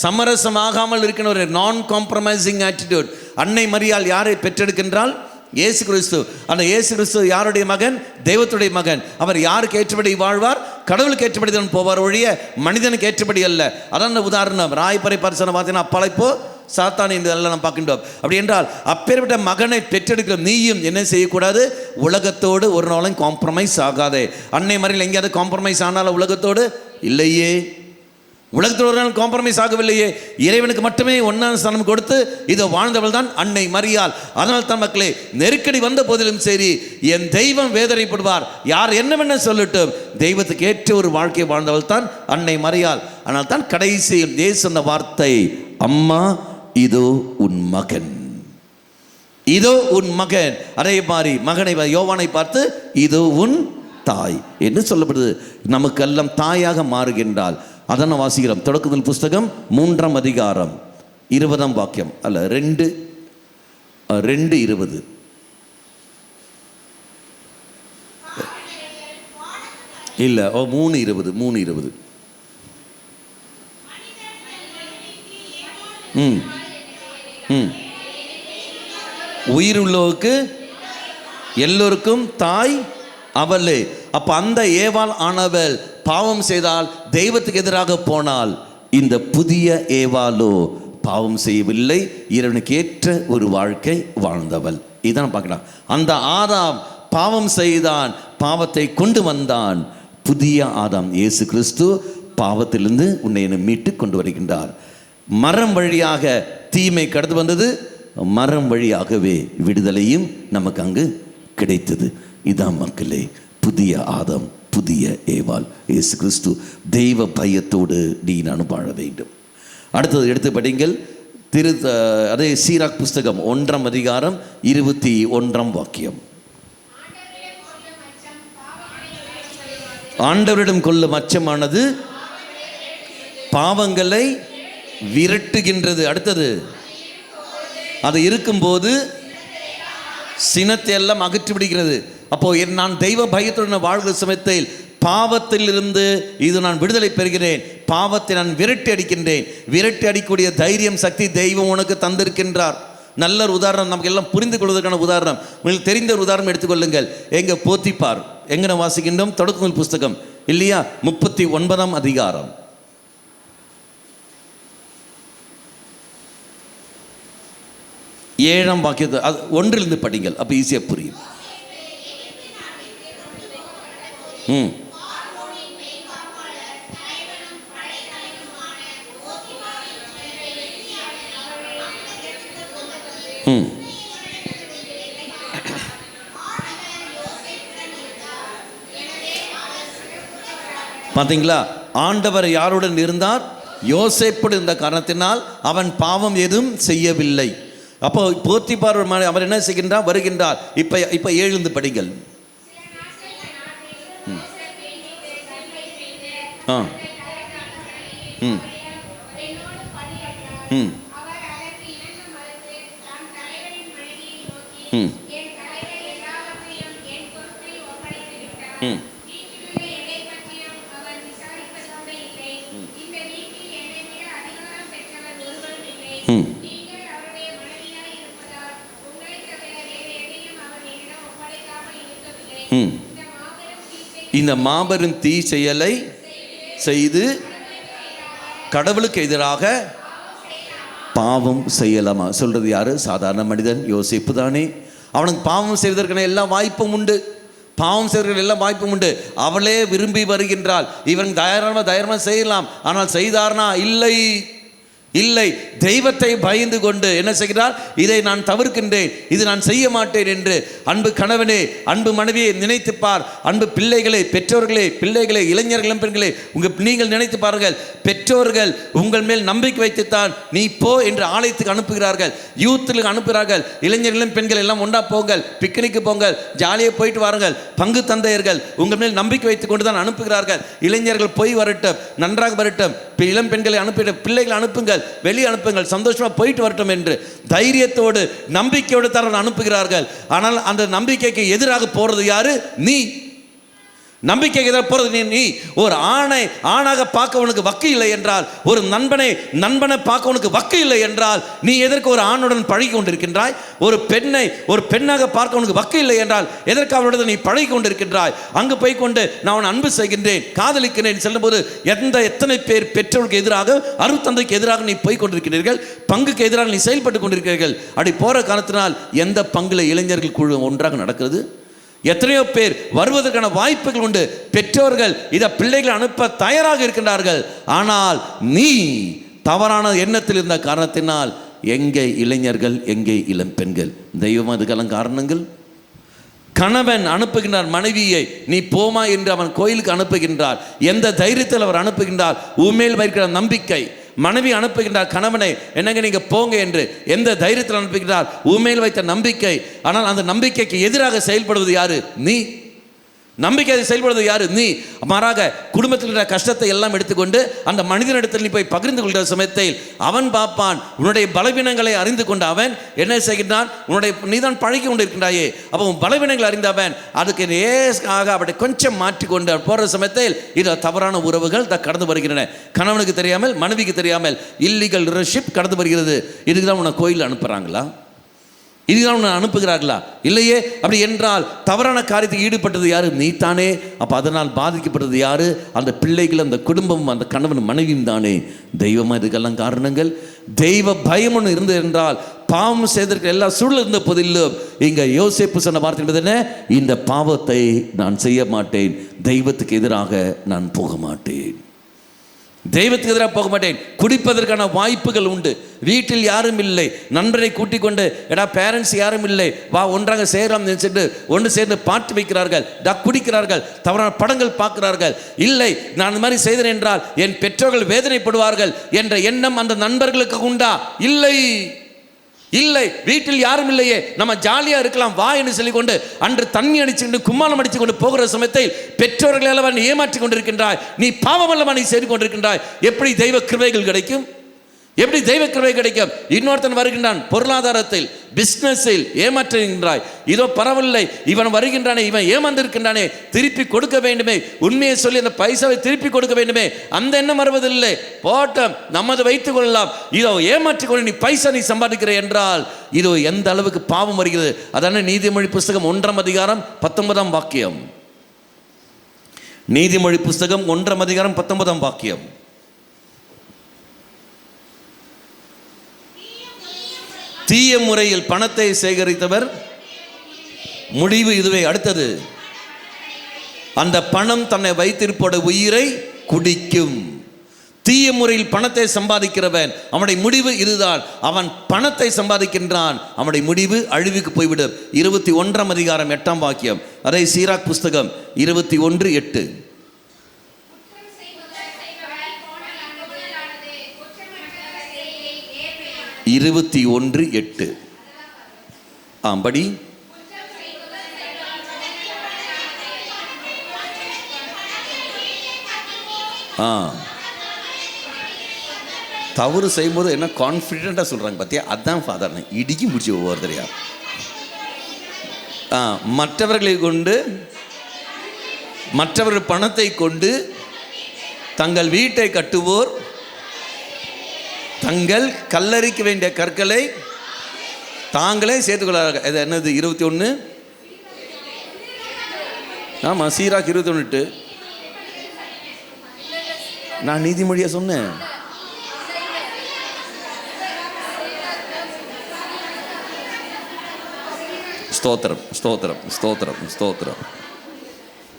சமரசமாகாமல் இருக்கின்ற ஒரு நான் காம்ப்ரமைசிங் ஆட்டிடியூட். அன்னை மரியாள் யாரை பெற்றெடுக்கின்றால்? இயேசு கிறிஸ்து. அந்த இயேசு கிறிஸ்து யாருடைய மகன்? தெய்வத்துடைய மகன். அவர் யாருக்கு ஏற்றபடி வாழ்வார்? கடவுளுக்கு ஏற்றபடி தான் போவார் ஒழிய மனிதனுக்கு ஏற்றபடி அல்ல. அதான் உதாரணம். ராய்பறை பரிசனை பார்த்தீங்கன்னா அப்பளைப்போ சாத்தான் என்று எல்லாம் நாம் பார்க்கின்றோம். அப்படி என்றால் அப்பேற்பட்ட மகனை பெற்றெடுக்கிற நீயும் என்ன செய்யக்கூடாது? உலகத்தோடு ஒரு நாளும் காம்ப்ரமைஸ் ஆகாதே. அன்னை மரியாள் எங்கேயாவது காம்ப்ரமைஸ் ஆனாலும் உலகத்தோடு இல்லையே. உலகத்தில் ஒரு நாள் காம்ப்ரமைஸ் ஆகவில்லையே. இறைவனுக்கு மட்டுமே ஒன்றாம் ஸ்தானம் கொடுத்து இதை வாழ்ந்தவள் தான் அன்னை மரியாள். அதனால் தான் மக்களே, நெருக்கடி வந்த போதிலும் சரி, என் தெய்வம் வேதனைப்படுவார், யார் என்னவென்ன சொல்லட்டும், தெய்வத்துக்கு ஏற்ற ஒரு வாழ்க்கை வாழ்ந்தவள் தான் அன்னை மரியாள். ஆனால் தான் கடைசியில் இயேசு சொன்ன வார்த்தை, அம்மா இதோ உன் மகன், இதோ உன் மகன். அதே மாதிரி மகனை யோவானை பார்த்து இதோ உன் தாய் என்று சொல்லப்படுது. நமக்கெல்லாம் தாயாக மாறுகின்றாள். அதான் வாசிக்கிறோம். தொடக்கத்தில் புஸ்தகம் 3ஆம் அதிகாரம் 20ஆம் வாக்கியம் அல்ல 2:20. இல்ல 3:20. உயிருள்ளோருக்கு எல்லோருக்கும் தாய் அவளே. அப்ப அந்த ஏவாள் ஆனவள் பாவம் செய்தால், தெய்வத்துக்கு எதிராக போனால், இந்த புதிய ஏவாளோ பாவம் செய்யவில்லை, இறைவனுக்கு ஏற்ற ஒரு வாழ்க்கை வாழ்ந்தவள். இதான் பார்க்கலாம். அந்த ஆதாம் பாவம் செய்தான், பாவத்தை கொண்டு வந்தான். புதிய ஆதாம் இயேசு கிறிஸ்து பாவத்திலிருந்து உன்னை மீட்டு கொண்டு வருகின்றார். மரம் வழியாக தீமை கடந்து வந்தது, மரம் வழியாகவே விடுதலையும் நமக்கு அங்கு கிடைத்தது. இதான் மக்களே புதிய ஆதாம், புதிய ஏவாள் இயேசு கிறிஸ்து. தெய்வ பயத்தோடு நீ நானும் வாழ வேண்டும். அடுத்தது எடுத்து படிங்கள். அதே சீராக் புஸ்தகம் 1ஆம் அதிகாரம் 21ஆம் வாக்கியம். ஆண்டவரிடம் கொள்ளும் அச்சமானது பாவங்களை விரட்டுகின்றது. அடுத்தது, அது இருக்கும்போது சினத்தை எல்லாம் அகற்றி விடுகிறது. அப்போ நான் தெய்வ பயத்துடன் வாழ்கிற சமயத்தில் பாவத்திலிருந்து இது நான் விடுதலை பெறுகிறேன், பாவத்தை நான் விரட்டி அடிக்கின்றேன். விரட்டி அடிக்கக்கூடிய தைரியம், சக்தி தெய்வம் உனக்கு தந்திருக்கின்றார். நல்ல ஒரு உதாரணம், நமக்கு எல்லாம் புரிந்து கொள்வதற்கான உதாரணம், உங்களுக்கு தெரிந்த ஒரு உதாரணம் எடுத்துக்கொள்ளுங்கள். எங்க போத்திப்பார் எங்க வாசிக்கின்றோம்? தொடக்க புஸ்தகம் இல்லையா, 39ஆம் அதிகாரம் 7ஆம் வாக்கியத்தை 1 படிங்கள், அப்போ ஈஸியாக புரியும். ம் ம் பார்த்தீங்களா? ஆண்டவர் யாருடன் இருந்தார்? யோசேப்போடு இருந்த காரணத்தினால் அவன் பாவம் எதுவும் செய்யவில்லை. அப்போ போத்திபார் அவர் என்ன செய்கின்றார்? வருகின்றார். இப்ப எழுந்து படிங்கள். இந்த மாபெரும் தீ செயலை செய்து கடவுளுக்கு எதிராக பாவம் செய்யலாமா? சொல்றது யாரு? சாதாரண மனிதன் யோசேப்பு தானே. அவனுக்கு பாவம் செய்வதற்கான எல்லா வாய்ப்பும் உண்டு. பாவம் செய்வதற்கு எல்லா வாய்ப்பும் உண்டு. அவளே விரும்பி வருகின்றாள். இவன் தைரியமா செய்யலாம். ஆனால் செய்தார்னா? இல்லை இல்லை. தெய்வத்தை பயந்து கொண்டு என்ன செய்கிறார்? இதை நான் தவிர்க்கின்றேன், இது நான் செய்ய மாட்டேன் என்று. அன்பு கணவனே, அன்பு மனைவியை நினைத்துப்பார். அன்பு பிள்ளைகளே, பெற்றோர்களே, பிள்ளைகளே, இளைஞர்களும் பெண்களே, நீங்கள் நினைத்து பாருங்கள். பெற்றோர்கள் உங்கள் மேல் நம்பிக்கை வைத்துத்தான் நீ போ என்று ஆலயத்துக்கு அனுப்புகிறார்கள், யூத்துக்கு அனுப்புகிறார்கள். இளைஞர்களும் பெண்கள் எல்லாம் ஒன்றா போங்கள், பிக்னிக்கு போங்கள், ஜாலியாக போயிட்டு வாருங்கள். பங்கு தந்தையர்கள் உங்கள் மேல் நம்பிக்கை வைத்துக் கொண்டு தான் அனுப்புகிறார்கள். இளைஞர்கள் போய் வரட்டும், நன்றாக வரட்டும். இளம் பெண்களை அனுப்பிட, பிள்ளைகளை அனுப்புங்கள், வெளியே அனுப்புங்கள், சந்தோஷமா போயிட்டு வரட்டும் என்று தைரியத்தோடு நம்பிக்கையோடு தான் அனுப்புகிறார்கள். ஆனால் அந்த நம்பிக்கைக்கு எதிராக போறது யாரு? நீ. நம்பிக்கைக்கு எதிராக போறது நீ. ஒரு ஆணை ஆணாக பார்க்க உனக்கு வக்கு இல்லை என்றால், ஒரு நண்பனை பார்க்க உனக்கு வக்கு இல்லை என்றால், நீ எதற்கு ஒரு ஆணுடன் பழகி கொண்டிருக்கின்றாய்? ஒரு பெண்ணை ஒரு பெண்ணாக பார்க்க உனக்கு வக்கு இல்லை என்றால், எதற்கு அவளுடன் நீ பழகி கொண்டிருக்கின்றாய்? அங்கு போய் கொண்டு நான் அவன் அன்பு செய்கின்றேன், காதலிக்கிறேன் சொல்லும் போது எத்தனை பேர் பெற்றோருக்கு எதிராக, அருத்தந்தைக்கு எதிராக நீ போய் கொண்டிருக்கிறீர்கள், பங்குக்கு எதிராக நீ செயல்பட்டு கொண்டிருக்கிறீர்கள். அப்படி போற காரணத்தினால் எந்த பங்குல இளைஞர்கள் குழு ஒன்றாக நடக்கிறது? எத்தனையோ பேர் வருவதற்கான வாய்ப்புகள் உண்டு. பெற்றோர்கள் இதை பிள்ளைகள் அனுப்ப தயாராக இருக்கின்றார்கள். ஆனால் நீ தவறான எண்ணத்தில் இருந்த காரணத்தினால் எங்கே இளைஞர்கள், எங்கே இளம் பெண்கள்? தெய்வம் அதுக்கெல்லாம் காரணங்கள். கணவன் அனுப்புகின்றார் மனைவியை, நீ போமா என்று அவன் கோயிலுக்கு அனுப்புகின்றார். எந்த தைரியத்தில் அவர் அனுப்புகின்றார்? உண்மையில் வைக்கிற நம்பிக்கை. மனைவி அனுப்புகின்றார் கணவனை, என்னங்க நீங்க போங்க என்று. எந்த தைரியத்தில் அனுப்புகின்றார்? உண்மையில் வைத்த நம்பிக்கை. ஆனால் அந்த நம்பிக்கைக்கு எதிராக செயல்படுவது யாரு? நீ. நம்பிக்கை செயல்படுவது யாரு? நீ. மாறாக குடும்பத்தில் இருக்கிற கஷ்டத்தை எல்லாம் எடுத்துக்கொண்டு அந்த மனிதனிடத்தில் நீ போய் பகிர்ந்து கொள்கிற சமயத்தில் அவன் பார்ப்பான். உன்னுடைய பலவீனங்களை அறிந்து கொண்டு அவன் என்ன செய்கின்றான்? நீதான் பழகி கொண்டு இருக்கின்றாயே, அப்போ உன் பலவீனங்களை அறிந்தவன் அதுக்கு நேசாக அப்படி கொஞ்சம் மாற்றிக்கொண்டு போகிற சமயத்தில் இது தவறான உறவுகள் கடந்து வருகின்றன. கணவனுக்கு தெரியாமல், மனைவிக்கு தெரியாமல் இல்லீகல் ரிலேஷன்ஷிப் கடந்து வருகிறது. இதுக்கு தான் உன்னை கோயிலில் அனுப்புகிறாங்களா? இதுதான் உன்னை அனுப்புகிறார்களா? இல்லையே. அப்படி என்றால் தவறான காரியத்தில் ஈடுபட்டது யாரு? நீ தானே. அப்போ அதனால் பாதிக்கப்பட்டது யாரு? அந்த பிள்ளைகள், அந்த குடும்பம், அந்த கணவன் மனைவியும் தானே. தெய்வமாக இதுக்கெல்லாம் காரணங்கள். தெய்வ பயம் ஒன்று இருந்தது என்றால் பாவம் செய்ததற்கு எல்லா சூழல் இருந்த போதிலும் இங்கே யோசேப்பு சொன்ன வார்த்தை என்பது என்ன? இந்த பாவத்தை நான் செய்ய மாட்டேன், தெய்வத்துக்கு எதிராக நான் போக மாட்டேன், தெய்வத்துக்கு எதிராக போக மாட்டேன். குடிப்பதற்கான வாய்ப்புகள் உண்டு. வீட்டில் யாரும் இல்லை, நண்பரை கூட்டிக் கொண்டு பேரண்ட்ஸ் யாரும் இல்லை, வா ஒன்றாக சேரலாம் நினைச்சிட்டு ஒன்று சேர்ந்து பாட்டு வைக்கிறார்கள், குடிக்கிறார்கள், தவறான படங்கள் பார்க்கிறார்கள். இல்லை, நான் இந்த மாதிரி செய்தேன் என்றால் என் பெற்றோர்கள் வேதனைப்படுவார்கள் என்ற எண்ணம் அந்த நண்பர்களுக்கு உண்டா? இல்லை இல்லை. வீட்டில் யாரும் இல்லையே, நம்ம ஜாலியா இருக்கலாம் வா என்று சொல்லிக்கொண்டு அன்று தண்ணி அடிச்சுக்கொண்டு கும்மாளம் அடிச்சு கொண்டு போகிற சமயத்தில் பெற்றோர்கள் எல்லாம் நீ ஏமாற்றி கொண்டிருக்கின்றாய், நீ பாவம் அல்லவா நீ செய்து கொண்டிருக்கின்றாய். எப்படி தெய்வ கிருபைகள் கிடைக்கும்? எப்படி தெய்வ கிருபை கிடைக்கும்? இன்னொருத்தன் வருகின்றான், பொருளாதாரத்தில் பிசினஸில் ஏமாற்றுகின்றாய். இதோ பரவாயில்லை, இவன் வருகின்றானே, இவன் ஏமாந்திருக்கின்றானே, திருப்பி கொடுக்க வேண்டுமே, உண்மையை சொல்லி அந்த பைசாவை திருப்பி கொடுக்க வேண்டுமே, அந்த எண்ணம் வருவதில்லை. போட்டம் நம்மதை வைத்துக் கொள்ளலாம், இதோ ஏமாற்றிக்கொண்டு நீ பைசா நீ சம்பாதிக்கிற என்றால் இதோ எந்த அளவுக்கு பாவம் வருகிறது. அதான நீதிமொழி புஸ்தகம் 1ஆம் அதிகாரம் 19ஆம் வாக்கியம். நீதிமொழி புஸ்தகம் 1ஆம் அதிகாரம் 19ஆம் வாக்கியம். தீய முறையில் பணத்தை சேகரித்தவர் முடிவு இதுவே. அடுத்தது, அந்த பணம் தன்னை வைத்திருப்போட உயிரை குடிக்கும். தீய முறையில் பணத்தை சம்பாதிக்கிறவன் அவனுடைய முடிவு இதுதான். அவன் பணத்தை சம்பாதிக்கின்றான், அவனுடைய முடிவு அழிவுக்கு போய்விடும். 21ஆம் அதிகாரம் 8ஆம் வாக்கியம். அதை சீராக் புஸ்தகம் 21:8. 21:8. படி. தவறு செய்யும்போது என்ன கான்ஃபிடென்ட்டாக சொல்கிறாங்க பார்த்தியா, அதுதான் ஃபாதர் இடிக்கி முடிச்சு ஒவ்வொருத்தரையா. மற்றவர்களை கொண்டு, மற்றவர்கள் பணத்தை கொண்டு தங்கள் வீட்டை கட்டுவோர் தங்கள் கல்லறைக்கு வேண்டிய கற்களை தாங்களே சேர்த்துக்கொள்ளார்கள். இது என்னது? 21. ஆமாம், சீராக் 21. நான் நீதிமொழியை சொன்னேன். ஸ்தோத்திரம் ஸ்தோத்திரம் ஸ்தோத்திரம் ஸ்தோத்திரம்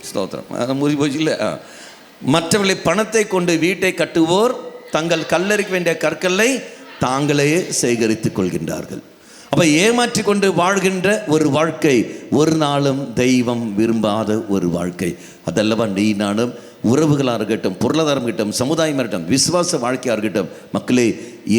ஸ்தோத்திரம். முறி போச்சு இல்லை. மற்றவர்களை பணத்தை கொண்டு வீட்டை கட்டுவோர் தங்கள் கல்லறைக்கு வேண்டிய கற்களை தாங்களே சேகரித்துக் கொள்கின்றார்கள். அப்போ ஏமாற்றி கொண்டு வாழ்கின்ற ஒரு வாழ்க்கை ஒரு நாளும் தெய்வம் விரும்பாத ஒரு வாழ்க்கை. அதல்லவா நீ நானும், உறவுகளாக இருக்கட்டும், பொருளாதாரம் இருக்கட்டும், சமுதாயமாக இருக்கட்டும், விசுவாச வாழ்க்கையாக இருக்கட்டும், மக்களே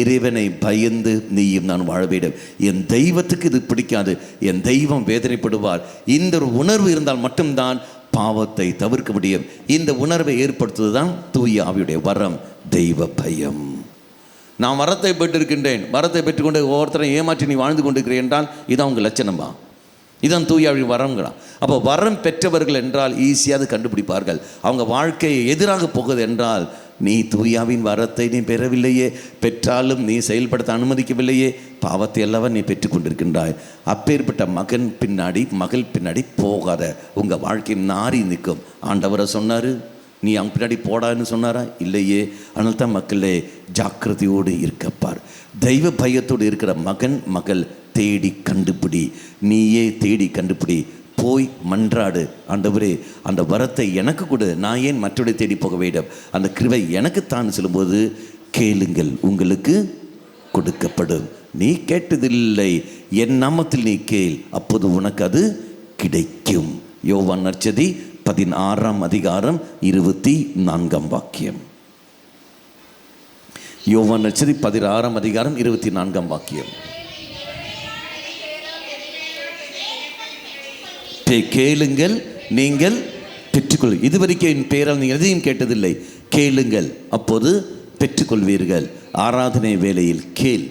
இறைவனை பயந்து நீயும் நான் வாழ வேண்டும். என் தெய்வத்துக்கு இது பிடிக்காது, என் தெய்வம் வேதனைப்படுவார். இந்த ஒரு உணர்வு இருந்தால் மட்டும்தான் பாவத்தை தவிர்க்க முடியும். இந்த உணர்வை ஏற்படுத்துவதுதான் தூய ஆவியுடைய வரம், தெய்வ பயம். நான் வரத்தை பெற்றிருக்கின்றேன், வரத்தை பெற்றுக்கொண்டு ஒவ்வொருத்தரை ஏமாற்றி நீ வாழ்ந்து கொண்டிருக்கிறேன் என்றால் இதான் உங்கள் லட்சணமா? இதான் தூயாவின் வரங்களா? அப்போ வரம் பெற்றவர்கள் என்றால் ஈஸியாக அது கண்டுபிடிப்பார்கள். அவங்க வாழ்க்கையை எதிராக போகுது என்றால் நீ தூயாவின் வரத்தை நீ பெறவில்லையே, பெற்றாலும் நீ செயல்படுத்த அனுமதிக்கவில்லையே, பாவத்தை எல்லாம் நீ பெற்றுக்கொண்டிருக்கின்றாய். அப்பேற்பட்ட மகன் பின்னாடி மகள் பின்னாடி போகாத, உங்கள் வாழ்க்கை நாரி நிற்கும். ஆண்டவரை சொன்னார், நீ அவங்க பின்னாடி போடான்னு சொன்னாரா? இல்லையே. அதனால தான் மக்களே ஜாக்கிரதையோடு இருக்கப்பார். தெய்வ பயத்தோடு இருக்கிற மகன் மகள் தேடி கண்டுபிடி, நீயே தேடி கண்டுபிடி. போய் மன்றாடு, ஆண்டவரே அந்த வரத்தை எனக்கு கொடு, நான் ஏன் மற்றவரை தேடி போக வேண்டும், அந்த கிருபை எனக்குத்தான் சொல்லும்போது கேளுங்கள் உங்களுக்கு கொடுக்கப்படும். நீ கேட்டதில்லை, என் நாமத்தில் நீ கேள், அப்போது உனக்கு அது கிடைக்கும். யோவான் நற்செய்தி 16 24 வாக்கியம். யோவான் நற்செய்தி 16 24 வாக்கியம். கேளுங்கள் நீங்கள் பெற்றுக்கொள். இதுவரைக்கும் என் பெயரால் நீங்கள் எதையும் கேட்டதில்லை, கேளுங்கள் அப்போது பெற்றுக்கொள்வீர்கள். ஆராதனை வேளையில் கேள்,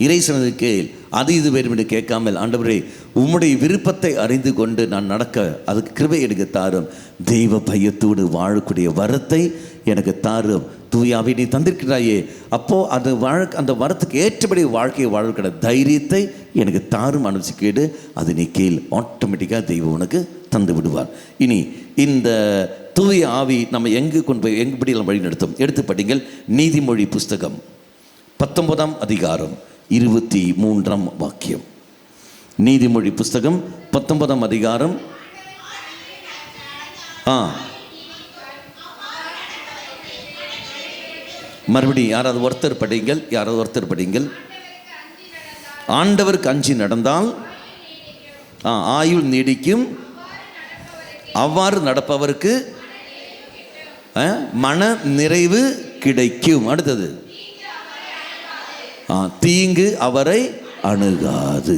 இறை சொன்னது கேள். அது இது வேறும் என்று கேட்காமல், ஆண்டவரே உம்முடைய விருப்பத்தை அறிந்து கொண்டு நான் நடக்க அதுக்கு கிருபை எனக்கு தாரும். தெய்வ பயத்தோடு வாழக்கூடிய வரத்தை எனக்கு தாரும். தூயாவை நீ தந்திருக்கிறாயே, அப்போது அந்த வரத்துக்கு ஏற்றபடி வாழ்க்கையை வாழ்க்கிற தைரியத்தை எனக்கு தாரும் அனுப்பிச்சு கேடு. அது நீ கேள், ஆட்டோமேட்டிக்காக தெய்வம் உனக்கு தந்து விடுவார். இனி இந்த தூய ஆவி நம்ம எங்கு கொண்டு போய் எங்குபடியெல்லாம் வழி நடத்தும்? எடுத்து படிங்கள். நீதிமொழி புஸ்தகம் 19 23 வாக்கியம். நீதிமொழி புஸ்தகம் 19 மறுபடியும் யாராவது ஒருத்தர் படிங்கள். ஆண்டவருக்கு அஞ்சி நடந்தால் ஆயுள் நீடிக்கும், அவ்வாறு நடப்பவருக்கு மன நிறைவு கிடைக்கும். அடுத்தது, தீங்கு அவரை அணுகாது.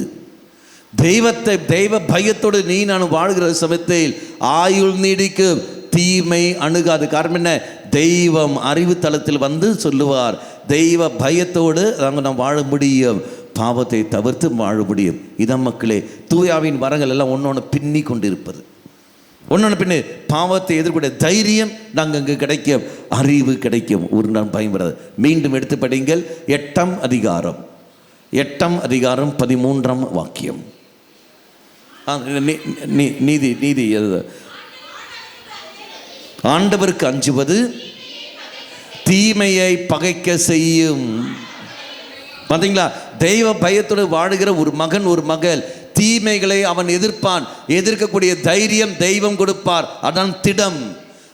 தெய்வ பயத்தோடு நீ நான் வாழ்கிற சமயத்தில் ஆயுள் நீடிக்கும், தீமை அணுகாது. காரணம் என்ன? தெய்வம் அறிவு தளத்தில் வந்து சொல்லுவார், தெய்வ பயத்தோடு நாம் வாழ முடியும், பாவத்தை தவிர்த்து வாழ முடியும். இதான் மக்களே தூயாவின் வரங்கள் எல்லாம் ஒன்னொன்று பின்னி கொண்டு இருப்பது. ஒன்னொன்று பின்னி பாவத்தை எதிர்கொள்ள தைரியம் நாங்கள் அங்கே கிடைக்கும், அறிவு கிடைக்கும், ஒரு நாள் பயன்படாது. மீண்டும் எடுத்து படிங்கள். 8 அதிகாரம் 13 வாக்கியம். நீதி ஆண்டவருக்கு அஞ்சுவது தீமையை பகைக்க செய்யும். பார்த்தீங்களா? தெய்வ பயத்தோடு வாழுகிற ஒரு மகன் ஒரு மகள் தீமைகளை அவன் எதிர்ப்பான். எதிர்க்கக்கூடிய தைரியம் தெய்வம் கொடுப்பார். அதான் திடம்.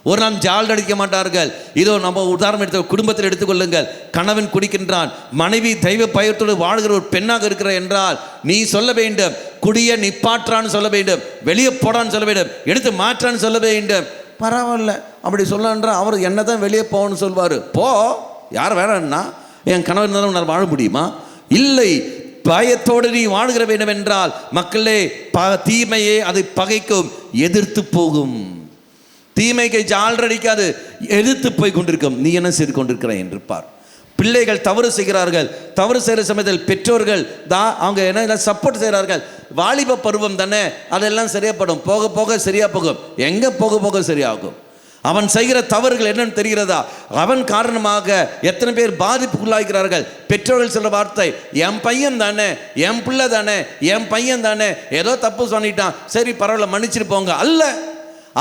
ஒரு நாள் ஜால் அடிக்க மாட்டார்கள். இதோ நம்ம உதாரணம் எடுத்த குடும்பத்தில் எடுத்துக்கொள்ளுங்கள். கணவன் குடிக்கின்றான், மனைவி தெய்வ பயத்தோடு வாழ்கிற ஒரு பெண்ணாக இருக்கிற என்றால் நீ சொல்ல வேண்டும், குடிய நிப்பாற்றான்னு சொல்ல வேண்டும், வெளியே போடான்னு சொல்ல வேண்டும், எடுத்து மாற்றான்னு சொல்ல வேண்டும். பரவாயில்ல அப்படி சொல்லன்றா, அவர் என்ன தான் வெளியே போகணும்னு சொல்வார். போ, யார் வேணான்னா என் கணவன் இருந்தாலும் நான் வாழ முடியுமா? இல்லை. பயத்தோடு நீ வாழ்கிற வேண்டும் என்றால் மக்களே, தீமையே அதை பகைக்கும், எதிர்த்து போகும். தீமைக்கு ஆல்ரெடிக்காது, எதிர்த்து போய் கொண்டிருக்கும். நீ என்ன செய்து கொண்டிருக்கிறாய் என்று பார். பிள்ளைகள் தவறு செய்கிறார்கள். தவறு செய்கிற சமயத்தில் பெற்றோர்கள் அவங்க என்ன சப்போர்ட் செய்கிறார்கள். வாலிப பருவம் தானே, அதெல்லாம் சரியாப்படும், போக போக சரியா போகும். எங்கே போக போக சரியாகும். அவன் செய்கிற தவறுகள் என்னன்னு தெரிகிறதா? அவன் காரணமாக எத்தனை பேர் பாதிப்புக்குள்ளாகிறார்கள். பெற்றோர்கள் சொல்ற வார்த்தை, என் பையன் தானே, என் பிள்ளை தானே, என் பையன் தானே, ஏதோ தப்பு சொன்னிட்டான், சரி பரவாயில்ல மன்னிச்சிட்டு போங்க. அல்ல,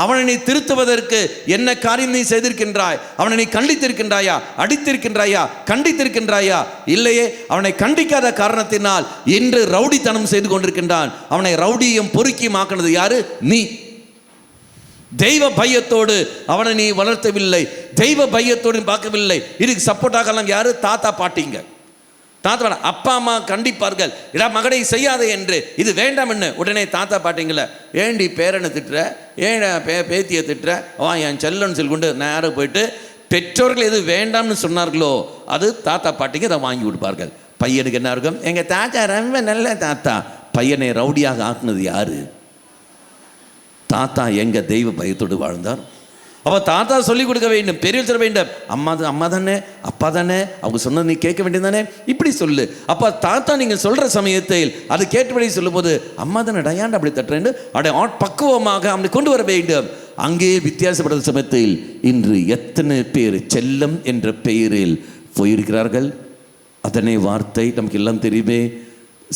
அவனை நீ திருத்துவதற்கு என்ன காரியம் நீ செய்திருக்கின்றாய்? அவனை நீ கண்டித்திருக்கின்றாயா? அடித்திருக்கின்றாயா? கண்டித்திருக்கின்றாயா? இல்லையே. அவனை கண்டிக்காத காரணத்தினால் இன்று ரவுடித்தனம் செய்து கொண்டிருக்கின்றான். அவனை ரவுடியும் பொறுக்கியும் ஆக்கினது யாரு? நீ. தெய்வ பயத்தோடு அவனை நீ வளர்த்தவில்லை, தெய்வ பயத்தோடு பார்க்கவில்லை. இதுக்கு சப்போர்ட்டாகலாம் யாரு? தாத்தா பாட்டிங்க. தாத்தா அப்பா அம்மா கண்டிப்பார்கள், இடா மகனை செய்யாதே என்று. இது வேண்டாம் என்ன உடனே தாத்தா பாட்டிங்கள, ஏண்டி பேரனை திட்டுற, ஏன் பேத்தியை திட்டுற, என் செல்லன்னு சொல்லி கொண்டு நேரம் போயிட்டு பெற்றோர்கள் எது வேண்டாம்னு சொன்னார்களோ அது தாத்தா பாட்டிங்க அதை வாங்கி கொடுப்பார்கள். பையனுக்கு என்ன இருக்கும்? எங்கள் தாத்தா ரொம்ப நல்ல தாத்தா. பையனை ரவுடியாக ஆக்குனது யாரு? தாத்தா எங்க தெய்வ பயத்தோடு வாழ்ந்தார். அப்போ தாத்தா சொல்லிக் கொடுக்க வேண்டும், பெரியவர் சொல்ல வேண்டும். அம்மா தானே, அப்பா தானே, அவங்க சொன்னது நீ கேட்க வேண்டியது தானே, இப்படி சொல்லு. அப்போ தாத்தா நீங்கள் சொல்கிற சமயத்தில் அது கேட்டபடி சொல்லும் போது, அம்மா தானே டயாண்டு அப்படி தட்டுறேன் அப்படி பக்குவமாக அவனை கொண்டு வர வேண்டும். அங்கே வித்தியாசப்படுற சமயத்தில் இன்று எத்தனை பேர் செல்லம் என்ற பெயரில் போயிருக்கிறார்கள். அதனை வார்த்தை நமக்கு எல்லாம் தெரியுமே.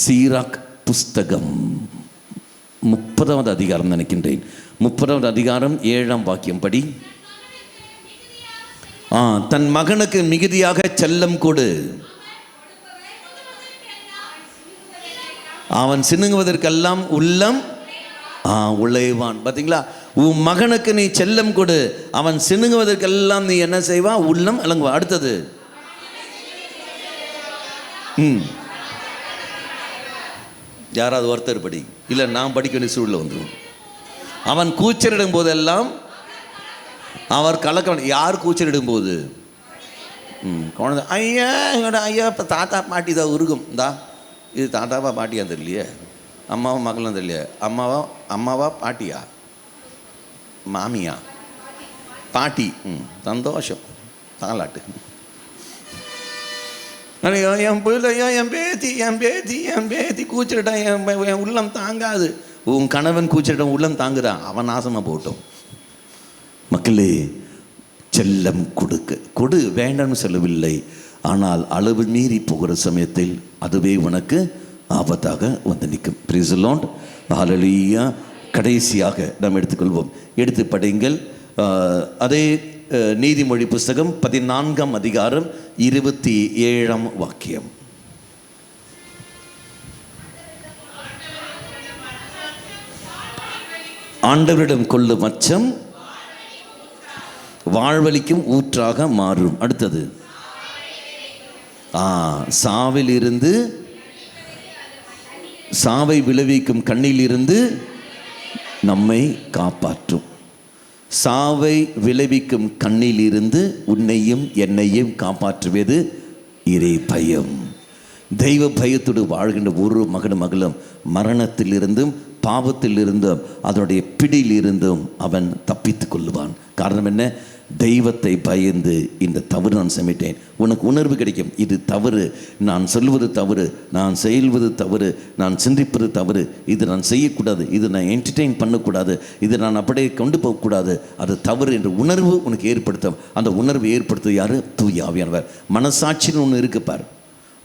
சீராக் புஸ்தகம் 30வது அதிகாரம் நினைக்கின்றேன். 30வது அதிகாரம் 7ஆம் வாக்கியம் படி, தன் மகனுக்கு மிகுதியாக செல்லம் கொடு, அவன் சினுங்குவதற்கெல்லாம் உள்ளம் உழைவான். பார்த்தீங்களா? உன் மகனுக்கு நீ செல்லம் கொடு, அவன் சினுங்குவதற்கெல்லாம் நீ என்ன செய்வான்? உள்ளம் இளங்குவா. அடுத்தது யாராவது ஒருத்தர் படி, இல்லை நான் படிக்க வேண்டிய சூழலில் வந்துடும். அவன் கூச்சலிடும் போதெல்லாம் அவர் கலக்க. யார் கூச்சலிடும் போது? குழந்தை. ஐயா என்னோட ஐயா இப்போ தாத்தா பாட்டி தான் உருகும். இந்தா இது தாத்தாவா பாட்டியா தெரியலையே, அம்மாவா மகளும் தெரியலையே, அம்மாவா பாட்டியா, மாமியா, பாட்டி. சந்தோஷம், தாலாட்டு. என் பிள்ளையோ, என் பேத்தி கூச்சிட்டான், என் உள்ளம் தாங்காது. உன் கணவன் கூச்சிட்டான், உள்ளம் தாங்குறான், அவன் நாசமாக போட்டோம். மக்களே, செல்லம் கொடு, வேண்டாம்னு சொல்லவில்லை. ஆனால் அளவு மீறி போகிற சமயத்தில் அதுவே உனக்கு ஆபத்தாக வந்து நிற்கும். பிரைஸ் தி லார்ட், ஹல்லேலூயா. கடைசியாக நாம் எடுத்துக்கொள்வோம். எடுத்து படிங்கள். அதே நீதிமொழி புஸ்தகம் 14ஆம் அதிகாரம் 27ஆம் வாக்கியம். ஆண்டவரிடம் கொள்ளும் அச்சம் வாழ்வழிக்கும் ஊற்றாக மாறும். அடுத்தது சாவில் இருந்து, சாவை விளைவிக்கும் கண்ணில் இருந்து நம்மை காப்பாற்றும். சாவை விளைவிக்கும் கண்ணில் இருந்து உன்னையும் என்னையும் காப்பாற்றுவது இறை பயம். தெய்வ பயத்தோடு வாழ்கின்ற ஒரு மகனும் மரணத்திலிருந்தும் பாவத்திலிருந்தும் அதனுடைய பிடியிலிருந்தும் அவன் தப்பித்து கொள்ளுவான். காரணம் என்ன? தெய்வத்தை பயந்து இந்த தவறு நான் சமைத்தேன். உனக்கு உணர்வு கிடைக்கும், இது தவறு, நான் சொல்வது தவறு, நான் செயல்வது தவறு, நான் சிந்திப்பது தவறு, இது நான் செய்யக்கூடாது, இது நான் என்டர்டெயின் பண்ணக்கூடாது, இது நான் அப்படியே கொண்டு போகக்கூடாது, அது தவறு என்ற உணர்வு உனக்கு ஏற்படுத்தும். அந்த உணர்வு ஏற்படுத்துவது யார்? தூய ஆவியானவர். மனசாட்சின்னு ஒன்று இருக்குப்பார்.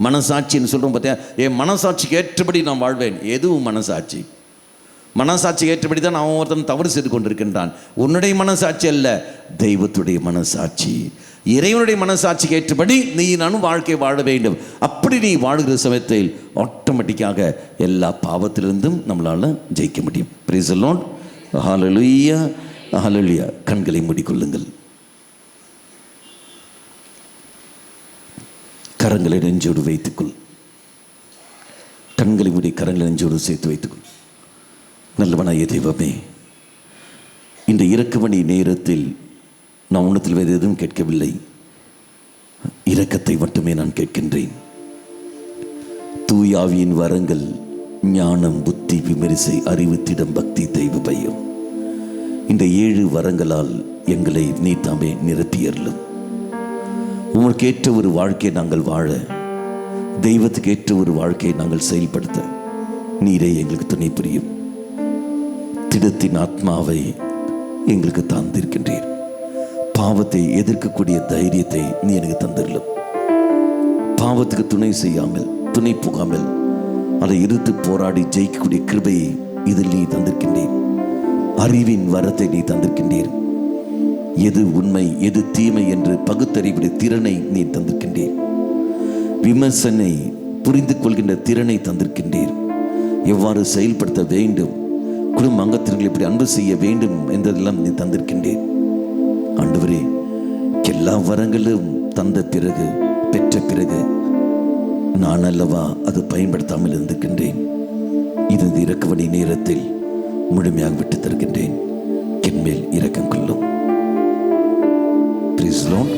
மனசாட்சின்னு சொல்கிறோம் பார்த்தியா? என் மனசாட்சிக்கு ஏற்றபடி நான் வாழ்வேன். எதுவும் மனசாட்சி, மனசாட்சி ஏற்றபடி தான் அவன் ஒருத்தன் தவறு செய்து கொண்டிருக்கின்றான். உன்னுடைய மனசாட்சி அல்ல, தெய்வத்துடைய மனசாட்சி, இறைவனுடைய மனசாட்சிக்கு ஏற்றபடி நீ நானும் வாழ்க்கை வாழ வேண்டும். அப்படி நீ வாழுகிற சமயத்தில் ஆட்டோமேட்டிக்காக எல்லா பாவத்திலிருந்தும் நம்மளால் ஜெயிக்க முடியும். பிரைஸ் தி லார்ட், ஹல்லேலூயா, ஹல்லேலூயா. கண்களை மூடிக்கொள்ளுங்கள், கரங்களை நெஞ்சோடு வைத்துக்கொள். கண்களை மூடி கரங்களை நெஞ்சோடு சேர்த்து வைத்துக்கொள். நல்லவனாய தெய்வமே, இந்த இரக்கமணி நேரத்தில் நான் உன்னத்தில் வேறு எதுவும் கேட்கவில்லை, இரக்கத்தை மட்டுமே நான் கேட்கின்றேன். தூயாவியின் வரங்கள் ஞானம், புத்தி, விமரிசை, அறிவு, திடம், பக்தி, தெய்வ பயம். இந்த 7 வரங்களால் எங்களை நீ தாமே நிரப்பியறலும். உமக்கு ஏற்ற ஒரு வாழ்க்கையை நாங்கள் வாழ, தெய்வத்துக்கு ஏற்ற ஒரு வாழ்க்கையை நாங்கள் செயல்படுத்த நீரே எங்களுக்கு துணை புரியும். திடத்தின் ஆத்மாவை எங்களுக்கு தந்திருக்கின்றீர். பாவத்தை எதிர்க்கக்கூடிய தைரியத்தை நீ எனக்கு தந்திரலும். பாவத்துக்கு துணை செய்யாமல், துணை போகாமல் அதை எதிர்த்து போராடி ஜெயிக்கக்கூடிய கிருபையை இதில் நீ தந்திருக்கின்றீர். அறிவின் வரத்தை நீ தந்திருக்கின்றீர். எது உண்மை, எது தீமை என்று பகுத்தறிவுடைய திறனை நீ தந்திருக்கின்றீர். விமர்சனை புரிந்து கொள்கின்ற திறனை தந்திருக்கின்றீர். எவ்வாறு செயல்படுத்த வேண்டும், குடும்ப அங்கத்தினர்கள் எப்படி அன்பு செய்ய வேண்டும் என்றதெல்லாம் நீ தந்திருக்கின்றீர். ஆண்டவரே, எல்லா வரங்களும் தந்த பிறகு, பெற்ற பிறகு நான் அல்லவா அது பயன்படுத்தாமல் இருந்திருக்கின்றேன். இது இரக்கவணி நேரத்தில் முழுமையாக விட்டு தருகின்றேன். என்மேல் இரக்கம் கொள்ளும். Praise the Lord.